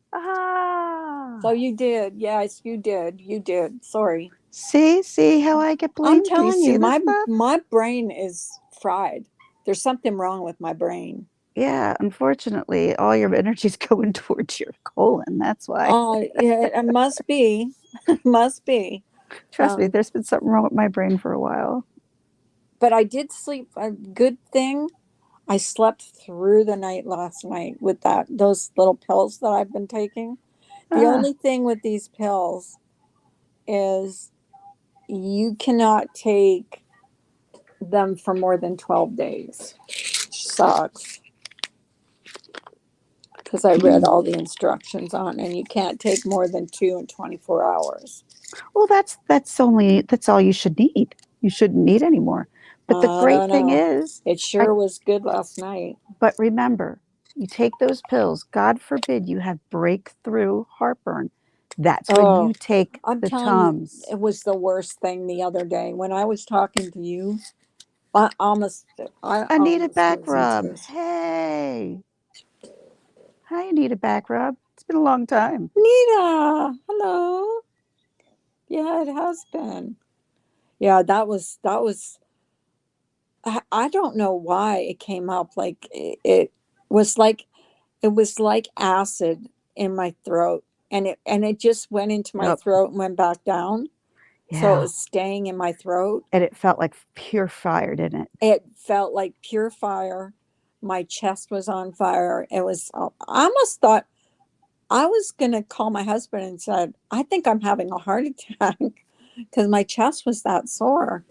Speaker 1: So
Speaker 2: ah,
Speaker 1: you did. Yes, you did. You did. Sorry.
Speaker 2: see how I get
Speaker 1: I'm
Speaker 2: blamed? Do you
Speaker 1: telling you,
Speaker 2: see this
Speaker 1: my
Speaker 2: stuff?
Speaker 1: my brain is fried. There's something wrong with my brain.
Speaker 2: Yeah, unfortunately, all your energy's going towards your colon. That's why.
Speaker 1: Oh, yeah, it must be. It must be.
Speaker 2: Trust me,
Speaker 1: Um,
Speaker 2: there's been something wrong with my brain for a while.
Speaker 1: but I did sleep. A good thing. I slept through the night last night with those little pills that I've been taking. The
Speaker 2: Ah,
Speaker 1: only thing with these pills is you cannot take them for more than 12 days. Which sucks because I read
Speaker 2: hmm.
Speaker 1: all the instructions on, and you can't take more than two in 24 hours.
Speaker 2: Well, that's all you should need. You shouldn't need any more. But the
Speaker 1: I
Speaker 2: great
Speaker 1: don't
Speaker 2: thing
Speaker 1: know.
Speaker 2: is,
Speaker 1: It
Speaker 2: I
Speaker 1: sure was good last night.
Speaker 2: but remember, you take those pills, God forbid you have breakthrough heartburn. That's when
Speaker 1: Oh,
Speaker 2: you take
Speaker 1: I'm
Speaker 2: the
Speaker 1: telling you,
Speaker 2: Tums.
Speaker 1: it was the worst thing the other day when I was talking to you. I almost, I
Speaker 2: I need a
Speaker 1: almost
Speaker 2: back
Speaker 1: was in
Speaker 2: rub.
Speaker 1: tears.
Speaker 2: Hey, I need a back rub. It's been a long time.
Speaker 1: Nita, hello. Yeah, it has been. Yeah, that was. I don't know why it came up. Like it was like it was like acid in my throat, and it just went into my
Speaker 2: Yep.
Speaker 1: throat and went back down. So it
Speaker 2: Yeah.
Speaker 1: was staying in my throat.
Speaker 2: And it felt like pure fire, didn't it?
Speaker 1: It felt like pure fire. My chest was on fire. It was. I almost thought I was gonna call my husband and said, "I think I'm having a heart attack," because my chest was that sore.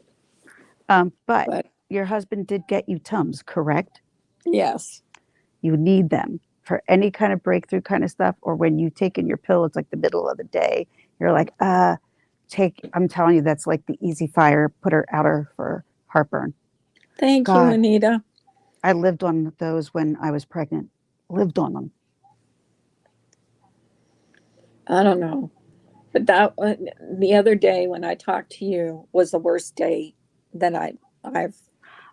Speaker 2: But
Speaker 1: But
Speaker 2: your husband did get you Tums, correct?
Speaker 1: yes,
Speaker 2: You need them for any kind of breakthrough kind of stuff, or when you take in your pill, it's like the middle of the day. You're like, I'm telling you, that's like the easy fire putter outer for heartburn.
Speaker 1: thank you,
Speaker 2: God,
Speaker 1: Anita.
Speaker 2: I lived on those when I was pregnant. Lived on them.
Speaker 1: I don't know. But that the other day when I talked to you was the worst day that I've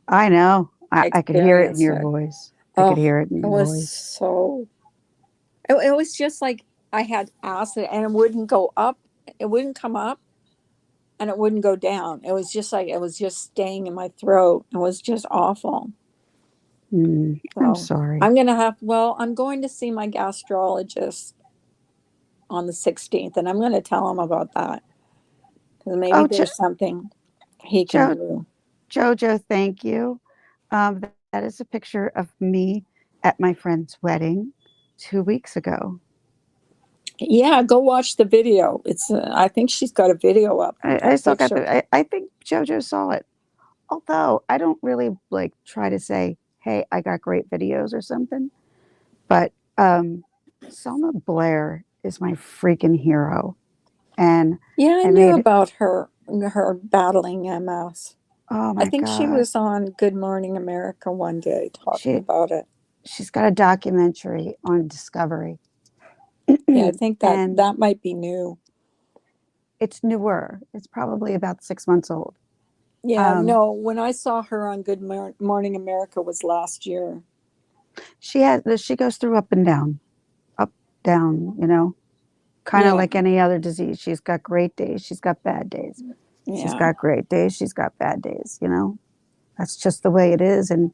Speaker 2: I know. I could hear it in
Speaker 1: experienced
Speaker 2: your
Speaker 1: it.
Speaker 2: voice. I could
Speaker 1: Oh,
Speaker 2: hear it in
Speaker 1: it
Speaker 2: your
Speaker 1: was
Speaker 2: voice.
Speaker 1: so. It was just like I had acid, and it wouldn't go up. It wouldn't come up, and it wouldn't go down. It was just like it was just staying in my throat. It was just awful.
Speaker 2: I'm
Speaker 1: So
Speaker 2: sorry.
Speaker 1: I'm going to see my gastrologist on the 16th, and I'm going to tell him about that because maybe
Speaker 2: Oh,
Speaker 1: there's something he can
Speaker 2: Jo-
Speaker 1: do.
Speaker 2: Jojo, thank you. That is a picture of me at my friend's wedding 2 weeks ago.
Speaker 1: Yeah, go watch the video. I think she's got a video up with
Speaker 2: I
Speaker 1: that
Speaker 2: still got
Speaker 1: picture.
Speaker 2: I think Jojo saw it. Although I don't really like try to say, hey, I got great videos or something. But Selma Blair is my freaking hero. And
Speaker 1: Yeah, I
Speaker 2: I
Speaker 1: knew
Speaker 2: made,
Speaker 1: about her battling MS.
Speaker 2: oh
Speaker 1: I
Speaker 2: my
Speaker 1: think she
Speaker 2: God.
Speaker 1: was on Good Morning America one day talking
Speaker 2: She,
Speaker 1: about it.
Speaker 2: she's got a documentary on Discovery.
Speaker 1: Yeah, I think that
Speaker 2: And
Speaker 1: that might be new.
Speaker 2: It's newer. It's probably about 6 months old.
Speaker 1: Yeah,
Speaker 2: Um,
Speaker 1: no, when I saw her on Morning America was last year.
Speaker 2: she goes through up, down, kind of
Speaker 1: Yeah,
Speaker 2: like any other disease. She's got great days. She's got bad days. She's
Speaker 1: yeah.
Speaker 2: got great days. She's got bad days. That's just the way it is. And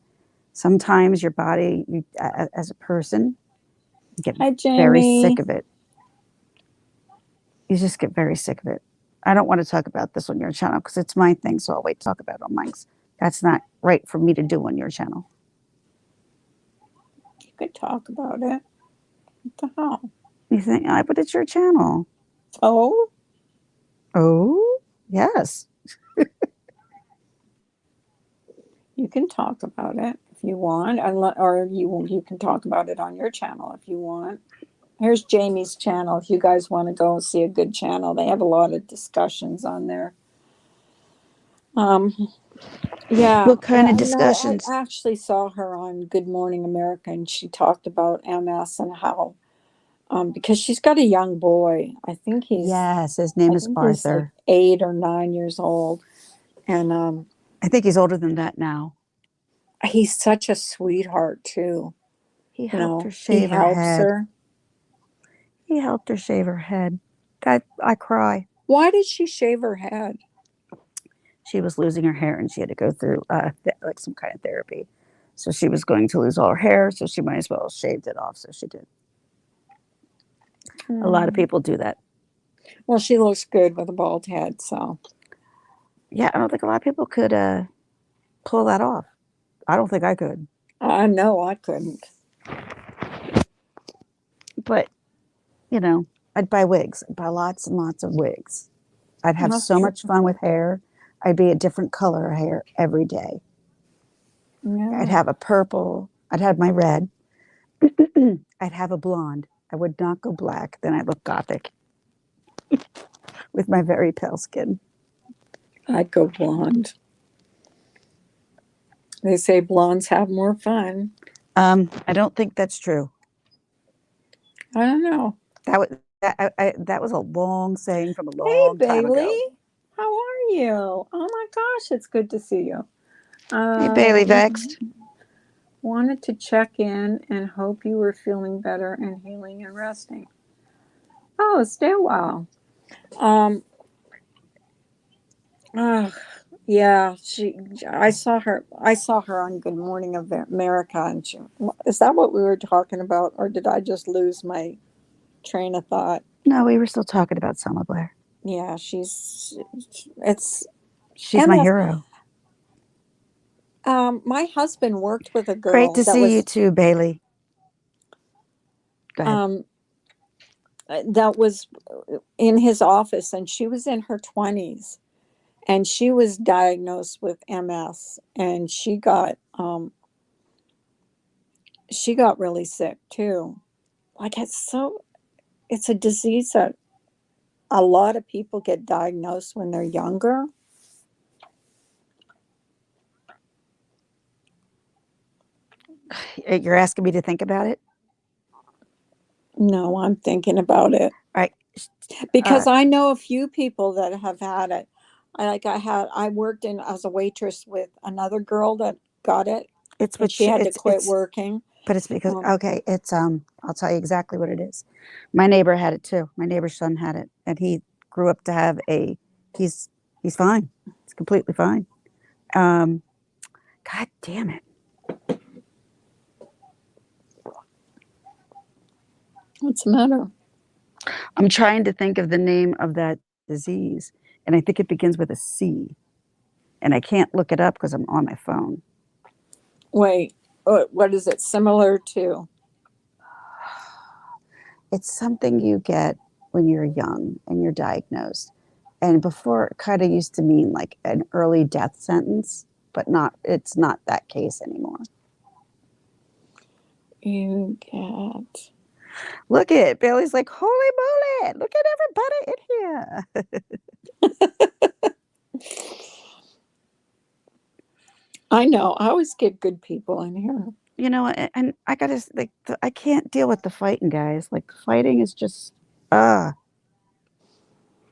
Speaker 2: sometimes your body, as a person, you get
Speaker 1: Hi,
Speaker 2: very sick
Speaker 1: Jamie.
Speaker 2: of it. You just get very sick of it. I don't want to talk about this on your channel because it's my thing. So I'll wait to talk about it on mine. That's not right for me to do on your channel.
Speaker 1: You could talk about it. What the hell?
Speaker 2: You think, but it's your channel.
Speaker 1: Oh,
Speaker 2: Oh, yes.
Speaker 1: you can talk about it if you want, or you can talk about it on your channel if you want. Here's Jamie's channel. If you guys want to go see a good channel, they have a lot of discussions on there. Um, yeah,
Speaker 2: What kind of
Speaker 1: no, I
Speaker 2: discussions?
Speaker 1: actually saw her on Good Morning America, and she talked about MS and how, because she's got a young boy.
Speaker 2: Yes, his name
Speaker 1: I
Speaker 2: is
Speaker 1: think he's like
Speaker 2: Arthur.
Speaker 1: 8 or 9 years old, and
Speaker 2: I think he's older than that now.
Speaker 1: he's such a sweetheart too.
Speaker 2: He
Speaker 1: You
Speaker 2: helped her
Speaker 1: know, he
Speaker 2: shave her
Speaker 1: helps
Speaker 2: head.
Speaker 1: her.
Speaker 2: He helped her shave her head. I cry.
Speaker 1: Why did she shave her head?
Speaker 2: She was losing her hair and she had to go through like some kind of therapy. So she was going to lose all her hair, so she might as well have shaved it off. So she did. A lot of
Speaker 1: Hmm.
Speaker 2: people do that.
Speaker 1: Well, she looks good with a bald head, so
Speaker 2: Yeah, I don't think a lot of people could pull that off. I don't think I could.
Speaker 1: I know I couldn't.
Speaker 2: But, you know, I'd buy wigs. I'd buy lots and lots of wigs. I'd have
Speaker 1: That's
Speaker 2: so
Speaker 1: true.
Speaker 2: much fun with hair. I'd be a different color of hair every day. I'd
Speaker 1: Yeah,
Speaker 2: have a purple. I'd have my red. I'd have a blonde. I would not go black. Then I'd look gothic with my very pale skin.
Speaker 1: I'd go blonde. They say blondes have more fun.
Speaker 2: I don't think that's true.
Speaker 1: I don't know.
Speaker 2: That was a long saying from a
Speaker 1: Hey,
Speaker 2: long time
Speaker 1: Bailey.
Speaker 2: ago.
Speaker 1: How are you? Oh my gosh, it's good to see you.
Speaker 2: Hey, Bailey
Speaker 1: Um,
Speaker 2: Vexed.
Speaker 1: wanted to check in and hope you were feeling better and healing and resting. Oh, stay a while. Um, uh, yeah, I saw her. I saw her on Good Morning America, and is that what we were talking about, or did I just lose my train of thought?
Speaker 2: No, we were still talking about Selma Blair.
Speaker 1: Yeah, it's
Speaker 2: She's my
Speaker 1: MS.
Speaker 2: hero.
Speaker 1: My husband worked with a
Speaker 2: Great
Speaker 1: girl
Speaker 2: to see you too, Bailey. Go ahead.
Speaker 1: um, that was in his office, and she was in her 20s, and she was diagnosed with MS, and she got really sick too. Like it's a disease that a lot of people get diagnosed when they're younger.
Speaker 2: You're asking me to think about it?
Speaker 1: No, I'm thinking about it
Speaker 2: All right.
Speaker 1: because
Speaker 2: Uh,
Speaker 1: I know a few people that have had it. I worked in as a waitress with another girl that got it,
Speaker 2: it's
Speaker 1: and she
Speaker 2: which
Speaker 1: had to quit working.
Speaker 2: but it's because
Speaker 1: Um,
Speaker 2: okay, I'll tell you exactly what it is. My neighbor had it too. My neighbor's son had it, and he grew up to have a. He's he's fine. He's completely fine. Um, God damn it!
Speaker 1: what's the matter?
Speaker 2: I'm trying to think of the name of that disease, and I think it begins with a C, and I can't look it up because I'm on my phone.
Speaker 1: Wait, what is it similar to?
Speaker 2: It's something you get when you're young and you're diagnosed. And before it kind of used to mean like an early death sentence, but it's not that case anymore.
Speaker 1: You get.
Speaker 2: Look at it. Bailey's like, holy moly, look at everybody in here.
Speaker 1: I know. I always get good people in here.
Speaker 2: And I gotta like I can't deal with the fighting guys. Like fighting is just uh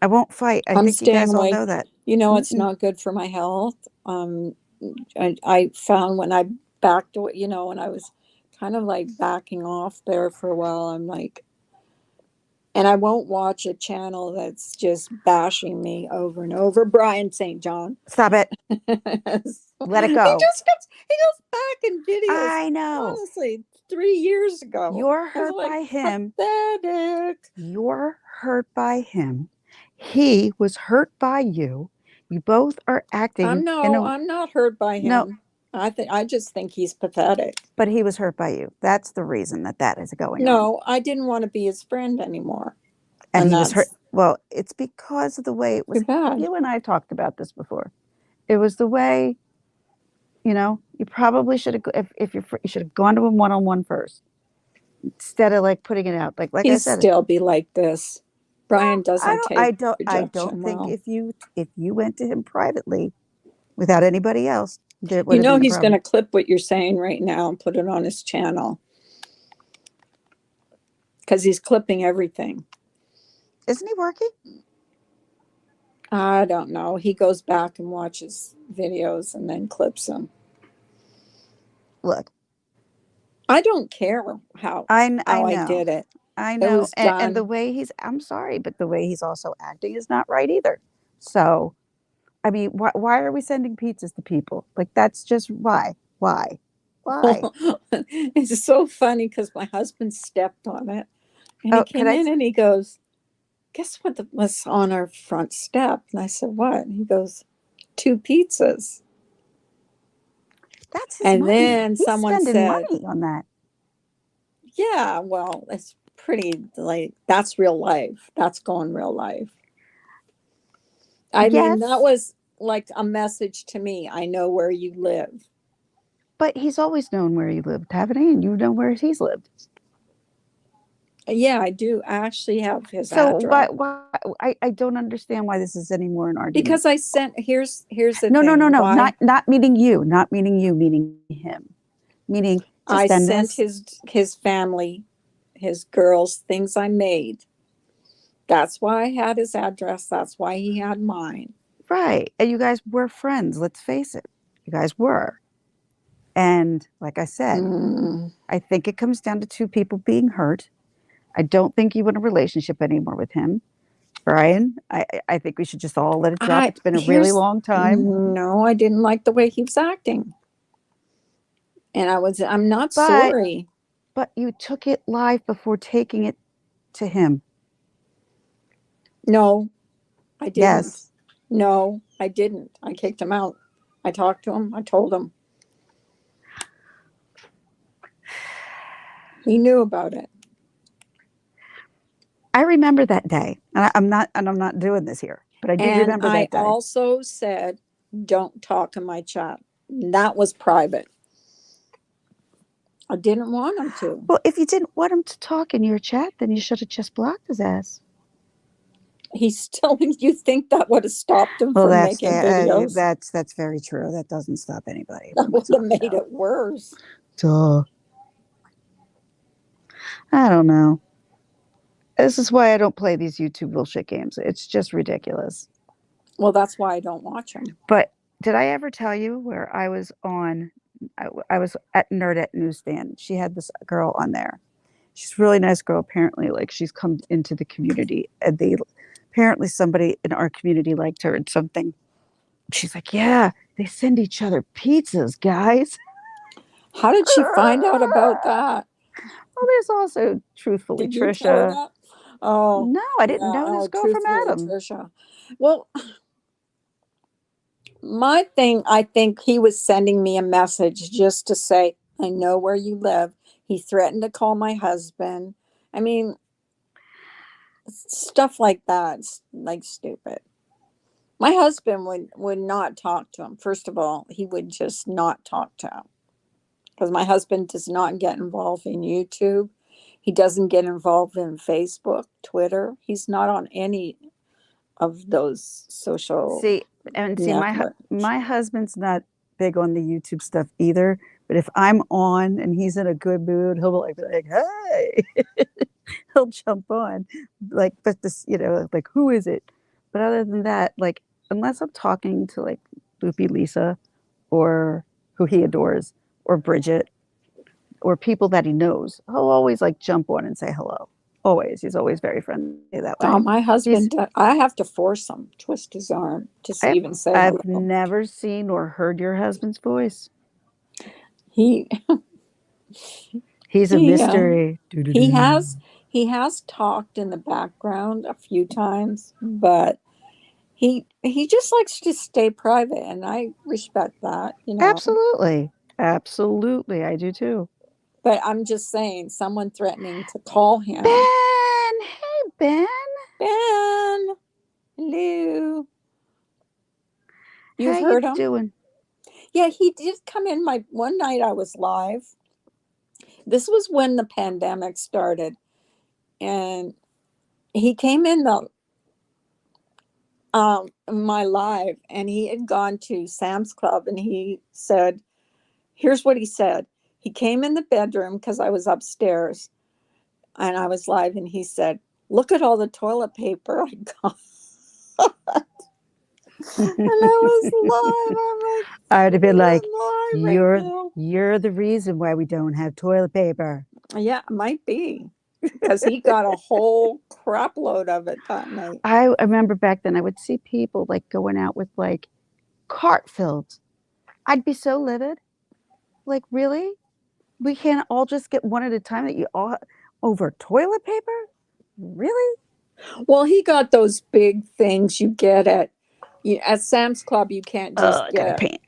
Speaker 2: I won't fight. I
Speaker 1: I'm
Speaker 2: think you
Speaker 1: staying
Speaker 2: guys all
Speaker 1: away.
Speaker 2: know that.
Speaker 1: You know, it's
Speaker 2: Mm-mm.
Speaker 1: not good for my health. I found when I backed away, when I was kind of like backing off there for a while, I'm like, and I won't watch a channel that's just bashing me over and over. Brian St. John.
Speaker 2: Stop it.
Speaker 1: He
Speaker 2: Let it go.
Speaker 1: goes back in videos,
Speaker 2: I know.
Speaker 1: honestly, 3 years ago.
Speaker 2: You're
Speaker 1: I was
Speaker 2: hurt
Speaker 1: like,
Speaker 2: by him.
Speaker 1: pathetic.
Speaker 2: You're hurt by him. He was hurt by you. You both are acting in a
Speaker 1: I'm not hurt by
Speaker 2: no,
Speaker 1: him. I just think he's pathetic.
Speaker 2: but he was hurt by you. That's the reason that that is going on.
Speaker 1: No, I didn't want to be his friend anymore.
Speaker 2: And
Speaker 1: And
Speaker 2: he was hurt.
Speaker 1: that's
Speaker 2: Well, it's because of the way it
Speaker 1: too
Speaker 2: was.
Speaker 1: bad.
Speaker 2: You and I talked about this before. It was the way, you probably should have, if you're, you should have gone to him one on one first instead of like putting it out. Like I
Speaker 1: He'd
Speaker 2: said,
Speaker 1: still be like this. Brian
Speaker 2: I
Speaker 1: doesn't
Speaker 2: don't,
Speaker 1: take
Speaker 2: I don't
Speaker 1: rejection
Speaker 2: think
Speaker 1: well.
Speaker 2: if you went to him privately without anybody else, there would
Speaker 1: You
Speaker 2: have
Speaker 1: know
Speaker 2: been a
Speaker 1: he's going
Speaker 2: problem.
Speaker 1: to clip what you're saying right now and put it on his channel because he's clipping everything.
Speaker 2: Isn't he working?
Speaker 1: I don't know. He goes back and watches videos and then clips them.
Speaker 2: Look,
Speaker 1: I don't care
Speaker 2: I
Speaker 1: how I
Speaker 2: know.
Speaker 1: did it.
Speaker 2: I
Speaker 1: It
Speaker 2: know.
Speaker 1: was
Speaker 2: And the
Speaker 1: done.
Speaker 2: way I'm sorry, but the way he's also acting is not right either. So, I mean, why are we sending pizzas to people? Like, that's just why? Why? Why?
Speaker 1: It's so funny because my husband stepped on it and he
Speaker 2: Oh, could
Speaker 1: came
Speaker 2: I?
Speaker 1: in and he goes, guess what was on our front step? And I said, what? And he goes, two pizzas.
Speaker 2: That's his
Speaker 1: And
Speaker 2: money.
Speaker 1: then
Speaker 2: He's
Speaker 1: someone
Speaker 2: spending
Speaker 1: said,
Speaker 2: money on that.
Speaker 1: yeah, well, it's pretty like that's real life. That's going real life. I mean, that
Speaker 2: Yes,
Speaker 1: was like a message to me. I know where you live.
Speaker 2: but he's always known where he lived, haven't he? And you know where he's lived.
Speaker 1: Yeah, I do. I actually have his
Speaker 2: So
Speaker 1: address
Speaker 2: I don't understand why this is any more an argument.
Speaker 1: because I sent. Here's the
Speaker 2: No, no, no,
Speaker 1: thing.
Speaker 2: no.
Speaker 1: Why
Speaker 2: Not meaning you, not meaning you, meaning him. Meaning
Speaker 1: I
Speaker 2: just end
Speaker 1: sent
Speaker 2: this.
Speaker 1: his family, his girls, things I made. That's why I had his address. That's why he had mine.
Speaker 2: Right. And you guys were friends, let's face it. You guys were. And like I said,
Speaker 1: Mm.
Speaker 2: I think it comes down to two people being hurt. I don't think you want a relationship anymore with him. Brian, I think we should just all let it drop.
Speaker 1: I
Speaker 2: It's been a really
Speaker 1: here's
Speaker 2: long time.
Speaker 1: no, I didn't like the way he was acting. And I'm not
Speaker 2: But
Speaker 1: sorry.
Speaker 2: you took it live before taking it to him.
Speaker 1: No, I didn't.
Speaker 2: Yes.
Speaker 1: No, I didn't. I kicked him out. I talked to him. I told him. He knew about it.
Speaker 2: I remember that day. I'm not doing this here, but I do
Speaker 1: And
Speaker 2: remember
Speaker 1: I
Speaker 2: that day.
Speaker 1: also said, don't talk in my chat. That was private. I didn't want him to.
Speaker 2: Well, if you didn't want him to talk in your chat, then you should have just blocked his ass.
Speaker 1: He's still, you think that would have stopped him
Speaker 2: Well,
Speaker 1: from making videos?
Speaker 2: that's very true. That doesn't stop anybody
Speaker 1: That
Speaker 2: from
Speaker 1: would have
Speaker 2: talking
Speaker 1: made
Speaker 2: about.
Speaker 1: it worse.
Speaker 2: Duh. I don't know. This is why I don't play these YouTube bullshit games. It's just ridiculous.
Speaker 1: Well, that's why I don't watch him.
Speaker 2: But did I ever tell you where I was on? I was at Nerdette Newsstand. She had this girl on there. She's a really nice girl. Apparently, like she's come into the community, and they apparently somebody in our community liked her and something. She's like, yeah, they send each other pizzas, guys.
Speaker 1: How did she find out about that?
Speaker 2: Well, there's also truthfully
Speaker 1: Did you tell her
Speaker 2: Trisha.
Speaker 1: that? Oh,
Speaker 2: No, I
Speaker 1: yeah.
Speaker 2: didn't know this
Speaker 1: Oh,
Speaker 2: girl from
Speaker 1: truthfully,
Speaker 2: Adam.
Speaker 1: Trisha. Well, my thing, I think he was sending me a message just to say, I know where you live. He threatened to call my husband. I mean, stuff like that. It's like stupid. My husband would not talk to him. First of all, he would just not talk to him because my husband does not get involved in YouTube. He doesn't get involved in Facebook, Twitter. He's not on any of those social
Speaker 2: See, and see,
Speaker 1: networks.
Speaker 2: my husband's not big on the YouTube stuff either. But if I'm on and he's in a good mood, he'll be like hey, he'll jump on. Like, but this, like, who is it? But other than that, like, unless I'm talking to like Loopy Lisa or who he adores or Bridget or people that he knows, he'll always like jump on and say hello. Always. He's always very friendly that
Speaker 1: Oh,
Speaker 2: way.
Speaker 1: my
Speaker 2: He's
Speaker 1: husband, I have to force him, twist his arm to
Speaker 2: I,
Speaker 1: even say
Speaker 2: I've
Speaker 1: hello.
Speaker 2: never seen or heard your husband's voice.
Speaker 1: He,
Speaker 2: He's a
Speaker 1: he,
Speaker 2: mystery.
Speaker 1: he
Speaker 2: Doo-doo-doo.
Speaker 1: has, he has talked in the background a few times, but he just likes to stay private, and I respect that, you know.
Speaker 2: Absolutely. Absolutely. I do too.
Speaker 1: But I'm just saying, someone threatening to call him,
Speaker 2: Ben. Hey, Ben.
Speaker 1: Ben, hello.
Speaker 2: How
Speaker 1: You've
Speaker 2: you
Speaker 1: heard him?
Speaker 2: doing?
Speaker 1: Yeah, he did come in my one night I was live. This was when the pandemic started, and he came in the my live, and he had gone to Sam's Club, and he said, here's what he said. He came in the bedroom because I was upstairs and I was live, and he said, look at all the toilet paper I got. And I was live. I'm like,
Speaker 2: I would have been like,
Speaker 1: live right
Speaker 2: "You're
Speaker 1: now.
Speaker 2: you're the reason why we don't have toilet paper."
Speaker 1: Yeah, it might be because he got a whole crap load of it that night.
Speaker 2: I remember back then I would see people like going out with like cart filled. I'd be so livid. Like, really? We can't all just get one at a time that you all over toilet paper? Really?
Speaker 1: Well, he got those big things you get at Sam's Club. You can't
Speaker 2: Oh,
Speaker 1: just
Speaker 2: I gotta
Speaker 1: get
Speaker 2: paint.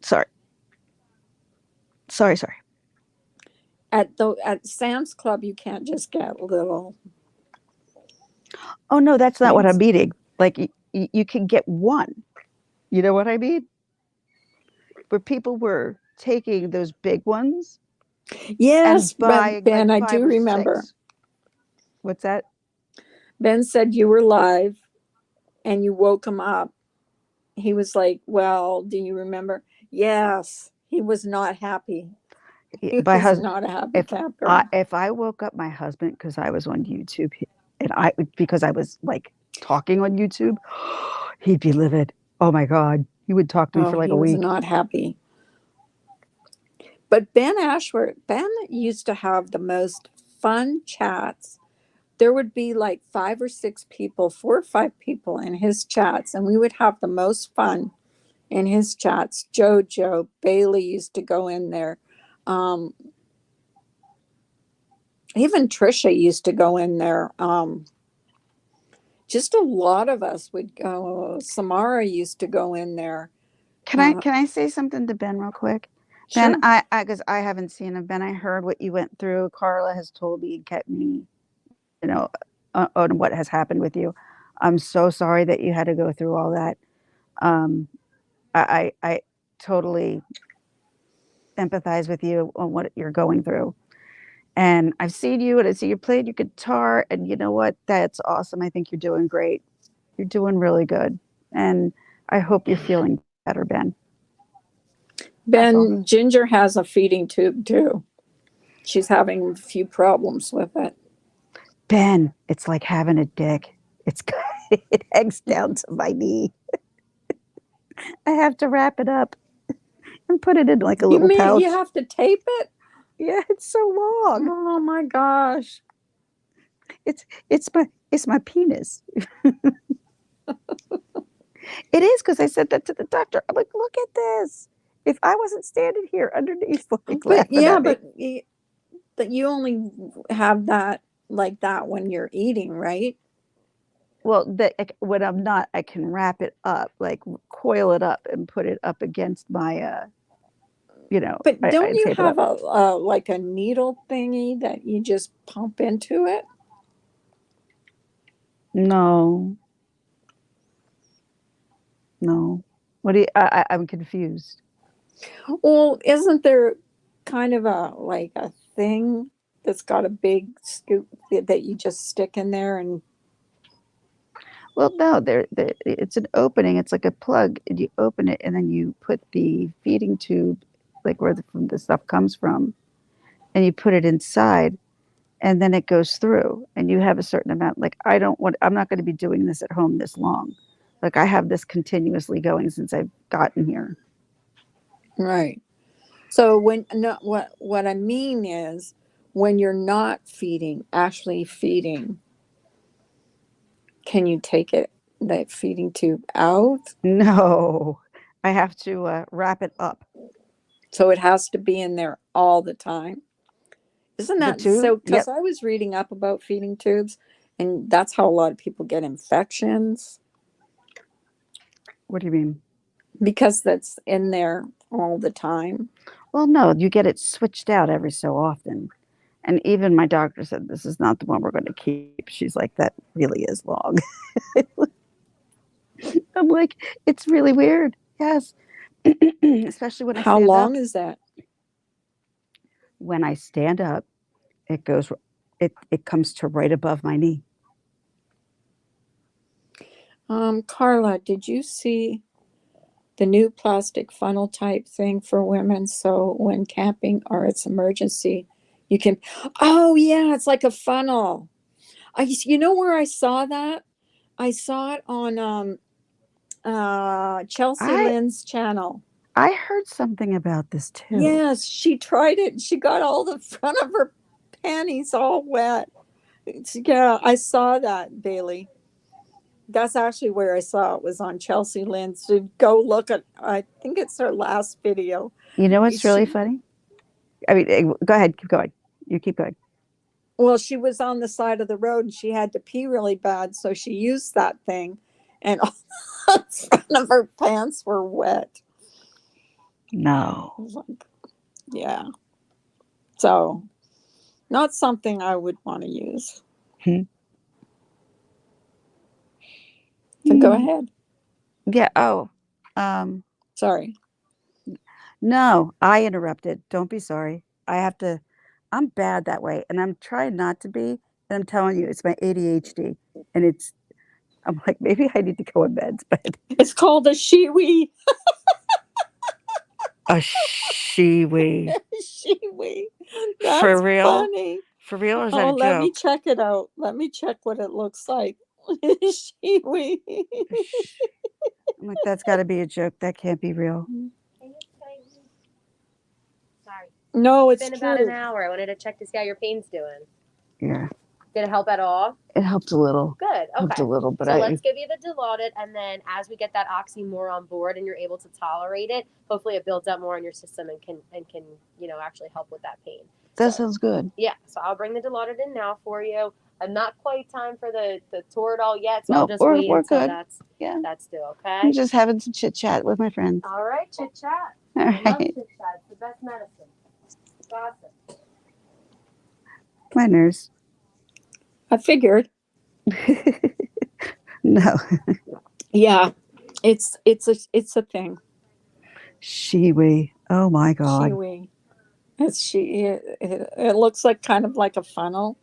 Speaker 2: Sorry. Sorry.
Speaker 1: at Sam's Club. You can't just get little
Speaker 2: Oh no, that's not what I'm
Speaker 1: things.
Speaker 2: meaning. Like you can get one. You know what I mean? Where people were taking those big ones
Speaker 1: Yes,
Speaker 2: and buying
Speaker 1: Ben,
Speaker 2: like
Speaker 1: I
Speaker 2: five
Speaker 1: do
Speaker 2: or
Speaker 1: remember.
Speaker 2: six. What's that?
Speaker 1: Ben said you were live and you woke him up. He was like, "Well, do you remember?" Yes, he was not happy. He
Speaker 2: My
Speaker 1: was
Speaker 2: husband.
Speaker 1: not a happy
Speaker 2: If
Speaker 1: camper.
Speaker 2: if I woke up my husband because I was on YouTube and I because I was like talking on YouTube, he'd be livid. Oh my God. He would talk to me
Speaker 1: Oh,
Speaker 2: for like a
Speaker 1: he was
Speaker 2: week.
Speaker 1: not happy. But Ben Ashworth, Ben used to have the most fun chats. There would be like 5 or 6 people, 4 or 5 people in his chats, and we would have the most fun in his chats. Jojo, Bailey used to go in there. Um, Even Trisha used to go in there. Just a lot of us would go. Samara used to go in there. Uh,
Speaker 2: Can I say something to Ben real quick? Ben,
Speaker 1: sure.
Speaker 2: I because I haven't seen him. Ben, I heard what you went through. Carla has told me and kept me, you know, on what has happened with you. I'm so sorry that you had to go through all that. Um, I totally empathize with you on what you're going through. And I've seen you and I see you played your guitar, and you know what? That's awesome. I think you're doing great. You're doing really good. And I hope you're feeling better, Ben. That's all.
Speaker 1: Ben Ginger has a feeding tube too. She's having a few problems with it.
Speaker 2: Ben, it's like having a dick. It's it hangs down to my knee. I have to wrap it up and put it in like a
Speaker 1: You
Speaker 2: little
Speaker 1: mean you
Speaker 2: pouch.
Speaker 1: have to tape it?
Speaker 2: Yeah, it's so long.
Speaker 1: Oh my gosh.
Speaker 2: It's my penis. It is because I said that to the doctor. I'm like, look at this. If I wasn't standing here underneath, like
Speaker 1: But
Speaker 2: laughing
Speaker 1: yeah,
Speaker 2: at me.
Speaker 1: but you only have that like that when you're eating, right?
Speaker 2: Well, that when I'm not, I can wrap it up, like coil it up and put it up against my,
Speaker 1: But
Speaker 2: I
Speaker 1: don't you
Speaker 2: tape it
Speaker 1: have
Speaker 2: up.
Speaker 1: a like a needle thingy that you just pump into it?
Speaker 2: No, no. What do you? I'm confused.
Speaker 1: Well, isn't there kind of a like a thing that's got a big scoop that you just stick in there and
Speaker 2: Well, no, it's an opening. It's like a plug, and you open it, and then you put the feeding tube, like where the stuff comes from, and you put it inside, and then it goes through, and you have a certain amount. Like, I'm not going to be doing this at home this long. Like, I have this continuously going since I've gotten here.
Speaker 1: Right. So when no, what I mean is when you're not feeding, actually feeding, can you take it that feeding tube out?
Speaker 2: No, I have to wrap it up.
Speaker 1: So it has to be in there all the time. Isn't
Speaker 2: The
Speaker 1: that
Speaker 2: tube?
Speaker 1: so? Because
Speaker 2: Yep.
Speaker 1: I was reading up about feeding tubes, and that's how a lot of people get infections
Speaker 2: What do you mean?
Speaker 1: because that's in there all the time.
Speaker 2: Well, no, you get it switched out every so often. And even my doctor said, this is not the one we're going to keep. She's like, that really is long. I'm like, it's really weird. Yes. Especially when I
Speaker 1: How
Speaker 2: stand up.
Speaker 1: long is that?
Speaker 2: When I stand up, it goes, it comes to right above my knee.
Speaker 1: Carla, did you see the new plastic funnel type thing for women? So when camping or it's emergency, you can. Oh yeah, it's like a funnel. You know where I saw that? I saw it on Chelsea
Speaker 2: I
Speaker 1: Lynn's channel.
Speaker 2: I heard something about this too.
Speaker 1: Yes, she tried it. She got all the front of her panties all wet. Yeah, I saw that, Bailey. That's actually where I saw it was on Chelsea Lynn. So go look at. I think it's her last video.
Speaker 2: You know what's really
Speaker 1: She
Speaker 2: funny? I mean, go ahead, keep going. You keep going.
Speaker 1: well, she was on the side of the road and she had to pee really bad, so she used that thing, and all the front of her pants were wet. I
Speaker 2: No.
Speaker 1: was like, yeah. So not something I would want to use.
Speaker 2: Hmm.
Speaker 1: So go
Speaker 2: Hmm.
Speaker 1: ahead.
Speaker 2: Yeah. Oh, um,
Speaker 1: Sorry.
Speaker 2: no, I interrupted. Don't be sorry. I have to, I'm bad that way. And I'm trying not to be. And I'm telling you, it's my ADHD. And I'm like, maybe I need to go in bed. But
Speaker 1: It's called a shiwi.
Speaker 2: a shiwi.
Speaker 1: Shiwi.
Speaker 2: For
Speaker 1: That's
Speaker 2: real?
Speaker 1: funny.
Speaker 2: For real? Or is that
Speaker 1: Oh,
Speaker 2: a
Speaker 1: let me
Speaker 2: joke?
Speaker 1: check it out. Let me check what it looks like. Shiwi.
Speaker 2: I'm like, that's got to be a joke. That can't be real.
Speaker 3: Sorry.
Speaker 1: No,
Speaker 3: It's
Speaker 1: it's
Speaker 3: been about an
Speaker 1: true.
Speaker 3: hour. I wanted to check to see how your pain's doing.
Speaker 2: Yeah.
Speaker 3: Did it help at all?
Speaker 2: It helped a little.
Speaker 3: Good.
Speaker 2: Helped a
Speaker 3: Okay.
Speaker 2: little, but
Speaker 3: So let's give you the Dilaudid, and then as we get that oxy more on board and you're able to tolerate it, hopefully it builds up more in your system and can actually help with that pain.
Speaker 2: that
Speaker 3: So
Speaker 2: sounds good.
Speaker 3: yeah, so I'll bring the Dilaudid in now for you. I'm not quite time for the Toradol yet, so I'll
Speaker 2: No,
Speaker 3: just
Speaker 2: we're,
Speaker 3: wait
Speaker 2: we're
Speaker 3: until
Speaker 2: good.
Speaker 3: that's
Speaker 2: Yeah.
Speaker 3: due.
Speaker 2: I'm
Speaker 3: Okay.
Speaker 2: just having some chit chat with my friends.
Speaker 3: All right, chit chat.
Speaker 2: All
Speaker 3: I love
Speaker 2: right.
Speaker 3: chit chat. It's the best medicine. Gossip.
Speaker 2: My nurse.
Speaker 1: I figured.
Speaker 2: No.
Speaker 1: Yeah, it's a thing.
Speaker 2: Shiwi. Oh my God.
Speaker 1: Shiwi. It looks like kind of like a funnel,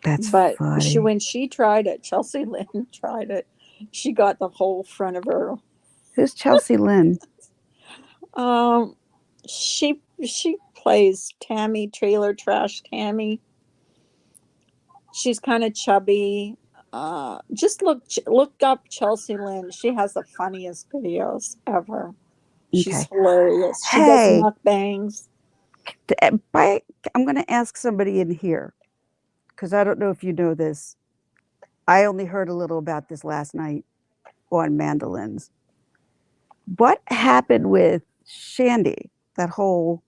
Speaker 2: That's
Speaker 1: but
Speaker 2: funny.
Speaker 1: when she tried it, Chelsea Lynn tried it. She got the whole front of her.
Speaker 2: Who's Chelsea Lynn?
Speaker 1: Um, she plays Tammy, Trailer Trash Tammy. She's kind of chubby. Just look up Chelsea Lynn. She has the funniest videos ever. She's
Speaker 2: Okay.
Speaker 1: hilarious. She does
Speaker 2: Hey,
Speaker 1: mukbangs.
Speaker 2: by, I'm going to ask somebody in here because I don't know if you know this. I only heard a little about this last night on mandolins. What happened with Shandy? That whole,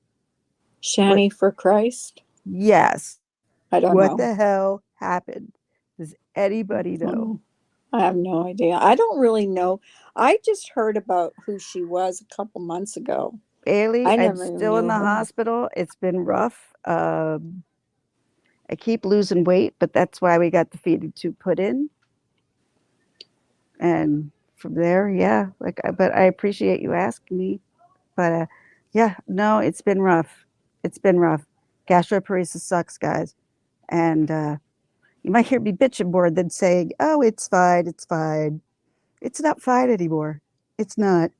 Speaker 2: what?
Speaker 1: Shani for Christ.
Speaker 2: Yes.
Speaker 1: I don't
Speaker 2: What
Speaker 1: know.
Speaker 2: the hell happened? Does anybody know?
Speaker 1: Mm, I have no idea. I don't really know. I just heard about who she was a couple months ago.
Speaker 2: Bailey,
Speaker 1: I
Speaker 2: I'm
Speaker 1: never even
Speaker 2: still in
Speaker 1: knew
Speaker 2: the
Speaker 1: her.
Speaker 2: hospital. It's been rough. I keep losing weight, but that's why we got the feeding tube put in. And from there, yeah, but I appreciate you asking me. But yeah, no, it's been rough. It's been rough. Gastroparesis sucks, guys. And you might hear me bitching more than saying, oh, it's fine. It's fine. It's not fine anymore. It's not.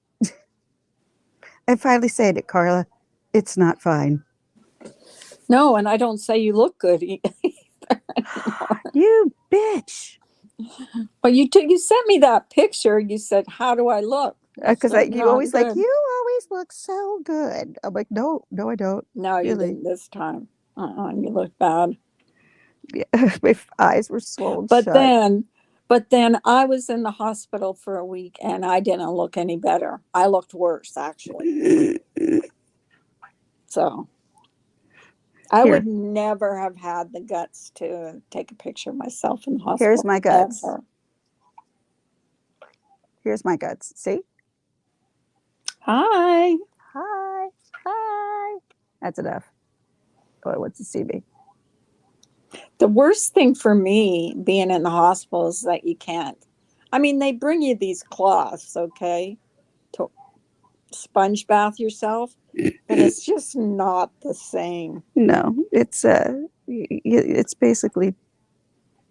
Speaker 2: I'm finally saying it, Carla. It's not fine.
Speaker 1: No, and I don't say you look good. anymore.
Speaker 2: You bitch.
Speaker 1: But you sent me that picture. You said, "How do I look?" I
Speaker 2: Because
Speaker 1: said,
Speaker 2: you
Speaker 1: "Not
Speaker 2: always like,
Speaker 1: good."
Speaker 2: you always look so good. I'm like, no, I don't.
Speaker 1: No, you
Speaker 2: Really.
Speaker 1: didn't this time. You look bad.
Speaker 2: Yeah. My eyes were swollen
Speaker 1: But
Speaker 2: shut.
Speaker 1: then, but then I was in the hospital for a week, and I didn't look any better. I looked worse, actually. So I would
Speaker 2: Here,
Speaker 1: never have had the guts to take a picture of myself in the
Speaker 2: here's
Speaker 1: hospital
Speaker 2: my guts.
Speaker 1: ever.
Speaker 2: Here's my guts. See?
Speaker 1: Hi.
Speaker 2: Hi. Hi. That's enough. Oh, I want to see me.
Speaker 1: The worst thing for me being in the hospital is that you can't. I mean, they bring you these cloths, okay, to sponge bath yourself, but it's just not the same.
Speaker 2: No, it's basically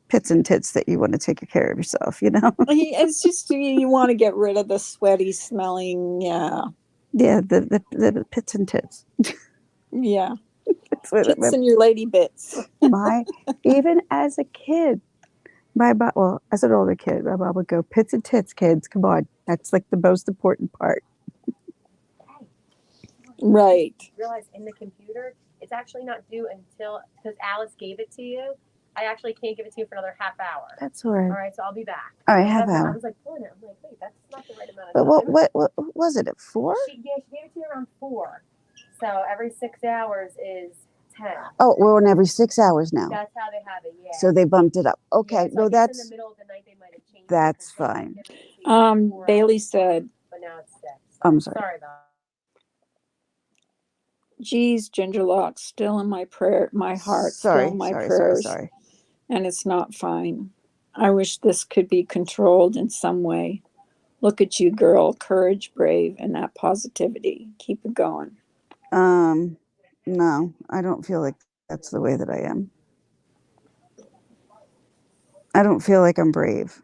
Speaker 2: pits and tits that you want to take care of yourself, you know?
Speaker 1: It's just you want to get rid of the sweaty smelling. Yeah.
Speaker 2: Yeah, the pits and tits.
Speaker 1: Yeah.
Speaker 2: That's what
Speaker 1: Tits and your lady bits.
Speaker 2: my even as a kid, well, as an older kid, my mom would go, pits and tits, kids, come on. That's like the most important part.
Speaker 1: Right.
Speaker 3: Realize in the computer, it's actually not due until, because Alice gave it to you. I actually can't give it to you for another half hour.
Speaker 2: That's all right.
Speaker 3: All right, so I'll be back.
Speaker 2: All right, half
Speaker 3: I
Speaker 2: hour.
Speaker 3: was like pulling it. I'm like, wait, that's not the right amount of
Speaker 2: But
Speaker 3: time.
Speaker 2: what was it at 4?
Speaker 3: She gave it to you around 4. So every 6 hours is 10.
Speaker 2: Oh, we're on every 6 hours now.
Speaker 3: That's how they have it, yeah.
Speaker 2: So they bumped it up. Okay,
Speaker 3: Yeah, so
Speaker 2: no,
Speaker 3: I guess in
Speaker 2: that's
Speaker 3: the middle of the night they might have changed
Speaker 2: that's
Speaker 3: it. 'Cause they
Speaker 2: fine.
Speaker 3: give it to you 4
Speaker 1: Bailey
Speaker 3: hours,
Speaker 1: said,
Speaker 3: but now it's 6.
Speaker 2: I'm sorry.
Speaker 3: Sorry about
Speaker 1: "Geez, Gingerlock's still in my prayer, my heart, still in my prayers,
Speaker 2: Sorry.
Speaker 1: and it's not fine. I wish this could be controlled in some way. Look at you, girl. Courage, brave, and that positivity. Keep it going."
Speaker 2: No, I don't feel like that's the way that I am. I don't feel like I'm brave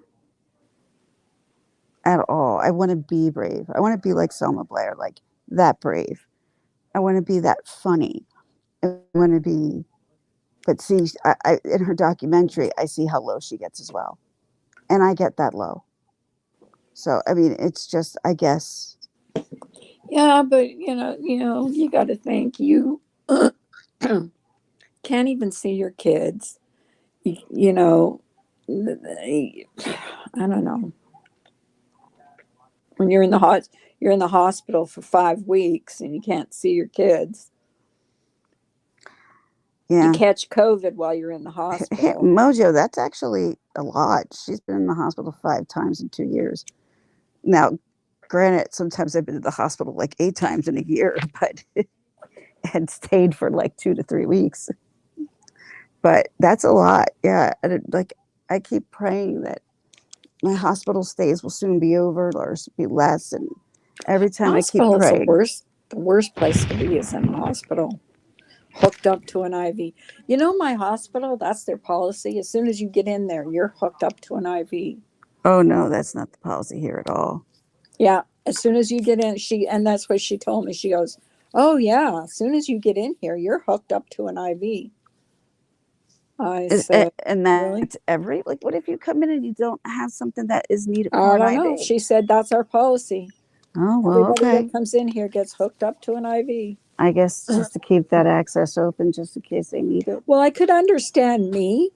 Speaker 2: at all. I want to be brave. I want to be like Selma Blair, like that brave. I want to be that funny. I want to be, but see, in her documentary, I see how low she gets as well. And I get that low. So, I mean, it's just, I guess,
Speaker 1: Yeah, but you got to think you can't even see your kids. You know, I don't know. When you're in the hospital for 5 weeks and you can't see your kids. You
Speaker 2: yeah.
Speaker 1: catch COVID while you're in the hospital.
Speaker 2: Mojo, that's actually a lot. She's been in the hospital 5 times in 2 years. Now, granted, sometimes I've been to the hospital like 8 times in a year, but and stayed for like 2 to 3 weeks. But that's a lot. Yeah. And like, I keep praying that my hospital stays will soon be over or be less. And every time I keep
Speaker 1: Hospital is the
Speaker 2: praying,
Speaker 1: worst. The worst place to be is in the hospital, hooked up to an IV. My hospital, that's their policy. As soon as you get in there, you're hooked up to an IV.
Speaker 2: oh no, that's not the policy here at all.
Speaker 1: Yeah, as soon as you get in, and that's what she told me. She goes, "Oh yeah, as soon as you get in here, you're hooked up to an IV." I said,
Speaker 2: And
Speaker 1: "Really?"
Speaker 2: that's like, what if you come in and you don't have something that is needed for
Speaker 1: I
Speaker 2: an
Speaker 1: don't know.
Speaker 2: IV?
Speaker 1: She said that's our policy.
Speaker 2: Oh, well,
Speaker 1: Everybody
Speaker 2: okay.
Speaker 1: that comes in here gets hooked up to an IV.
Speaker 2: I guess just to keep that access open just in case they need it.
Speaker 1: Well, I could understand me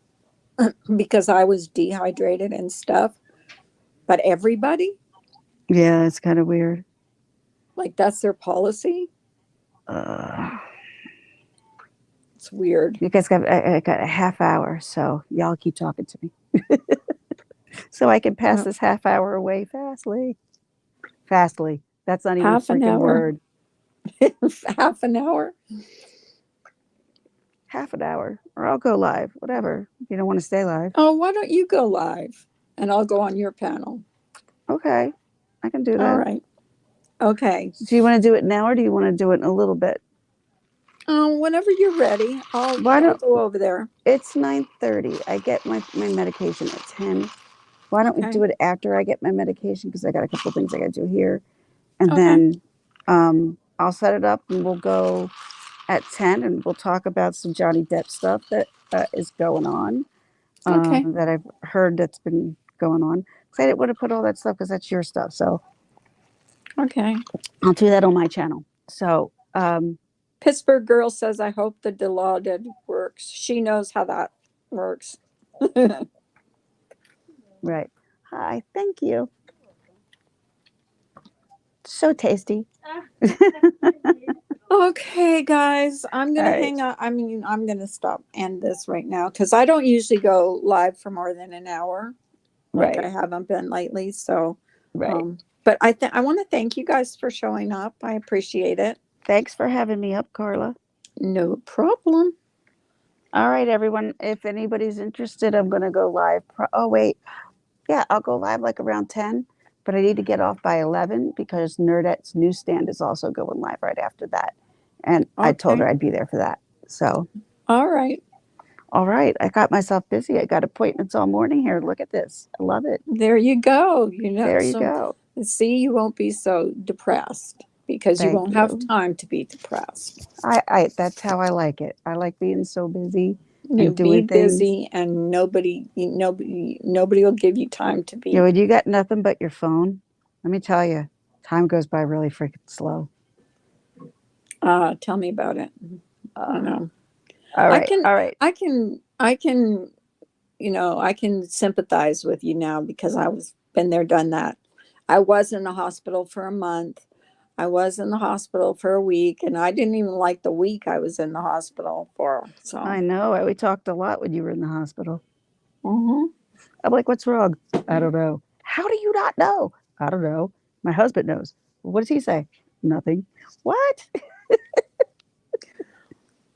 Speaker 1: because I was dehydrated and stuff, but everybody,
Speaker 2: Yeah, it's kind of weird.
Speaker 1: like that's their policy.
Speaker 2: Uh,
Speaker 1: It's weird.
Speaker 2: you guys I got a half hour, so y'all keep talking to me. So I can pass
Speaker 1: Uh,
Speaker 2: this half hour away fastly. Fastly. That's not even a
Speaker 1: half an
Speaker 2: freaking
Speaker 1: hour.
Speaker 2: word.
Speaker 1: Half an hour.
Speaker 2: Half an hour. Or I'll go live. Whatever. If you don't want to stay live.
Speaker 1: Oh, why don't you go live and I'll go on your panel?
Speaker 2: Okay. I can do
Speaker 1: All
Speaker 2: that.
Speaker 1: right. Okay.
Speaker 2: Do you want to do it now or do you want to do it in a little bit?
Speaker 1: Whenever you're ready,
Speaker 2: Why
Speaker 1: I'll
Speaker 2: don't
Speaker 1: go over there.
Speaker 2: it's 9:30. I get my medication at 10. Why don't we
Speaker 1: Okay.
Speaker 2: do it after I get my medication? Because I got a couple of things I got to do here. And
Speaker 1: Okay.
Speaker 2: then I'll set it up and we'll go at 10 and we'll talk about some Johnny Depp stuff that is going on.
Speaker 1: Okay.
Speaker 2: that I've heard that's been going on. Because I didn't want to put all that stuff because that's your stuff. So
Speaker 1: Okay.
Speaker 2: I'll do that on my channel. So,
Speaker 1: Pittsburgh girl says, I hope the Dilaudid works. She knows how that works.
Speaker 2: right. Hi, thank you. So tasty.
Speaker 1: Okay, guys, I'm
Speaker 2: All
Speaker 1: gonna
Speaker 2: right.
Speaker 1: hang out. I mean, I'm gonna stop end this right now because I don't usually go live for more than an hour, like I
Speaker 2: Right.
Speaker 1: haven't been lately. So,
Speaker 2: Right.
Speaker 1: but I want to thank you guys for showing up. I appreciate it.
Speaker 2: Thanks for having me up, Carla.
Speaker 1: No problem.
Speaker 2: All right, everyone. If anybody's interested, I'm going to go live. Oh, wait. Yeah, I'll go live like around 10, but I need to get off by 11 because Nerdette's newsstand is also going live right after that. And I told her
Speaker 1: Okay.
Speaker 2: I'd be there for that. So,
Speaker 1: All right.
Speaker 2: all right. I got myself busy. I got appointments all morning here. Look at this. I love it.
Speaker 1: There you go. You know,
Speaker 2: There you
Speaker 1: so
Speaker 2: go.
Speaker 1: see, you won't be so depressed because you
Speaker 2: Thank
Speaker 1: won't have
Speaker 2: you.
Speaker 1: time to be depressed.
Speaker 2: That's how I like it. I like being so busy
Speaker 1: You
Speaker 2: and
Speaker 1: be
Speaker 2: doing things.
Speaker 1: busy, and nobody will give you time to
Speaker 2: You know,
Speaker 1: be.
Speaker 2: when you got nothing but your phone, let me tell you, time goes by really freaking slow.
Speaker 1: Tell me about it. I
Speaker 2: Uh,
Speaker 1: know.
Speaker 2: all
Speaker 1: I
Speaker 2: right.
Speaker 1: can,
Speaker 2: All right.
Speaker 1: I can, I can sympathize with you now because I was been there, done that. I was in the hospital for a month. I was in the hospital for a week, and I didn't even like the week I was in the hospital for. So,
Speaker 2: I know. We talked a lot when you were in the hospital.
Speaker 1: mhm.
Speaker 2: I'm like, what's wrong? I don't know. How do you not know? I don't know. My husband knows. What does he say? Nothing. What?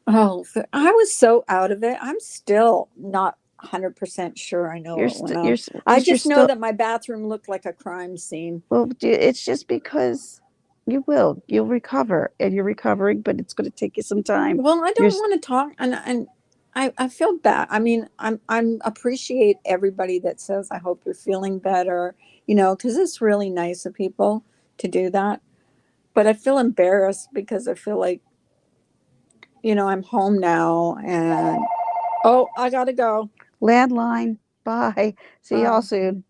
Speaker 1: Oh, I was so out of it. I'm still not 100% sure I know what went on. I
Speaker 2: Because you're
Speaker 1: just know
Speaker 2: still,
Speaker 1: that my bathroom looked like a crime scene.
Speaker 2: well, it's just because you will. You'll recover and you're recovering, but it's going to take you some time.
Speaker 1: Well, I
Speaker 2: You're,
Speaker 1: don't want to talk, and I feel bad. I mean, I'm appreciate everybody that says I hope you're feeling better, because it's really nice of people to do that. But I feel embarrassed because I feel like, I'm home now, and oh, I gotta go.
Speaker 2: landline. Bye. See y'all
Speaker 1: Bye.
Speaker 2: soon.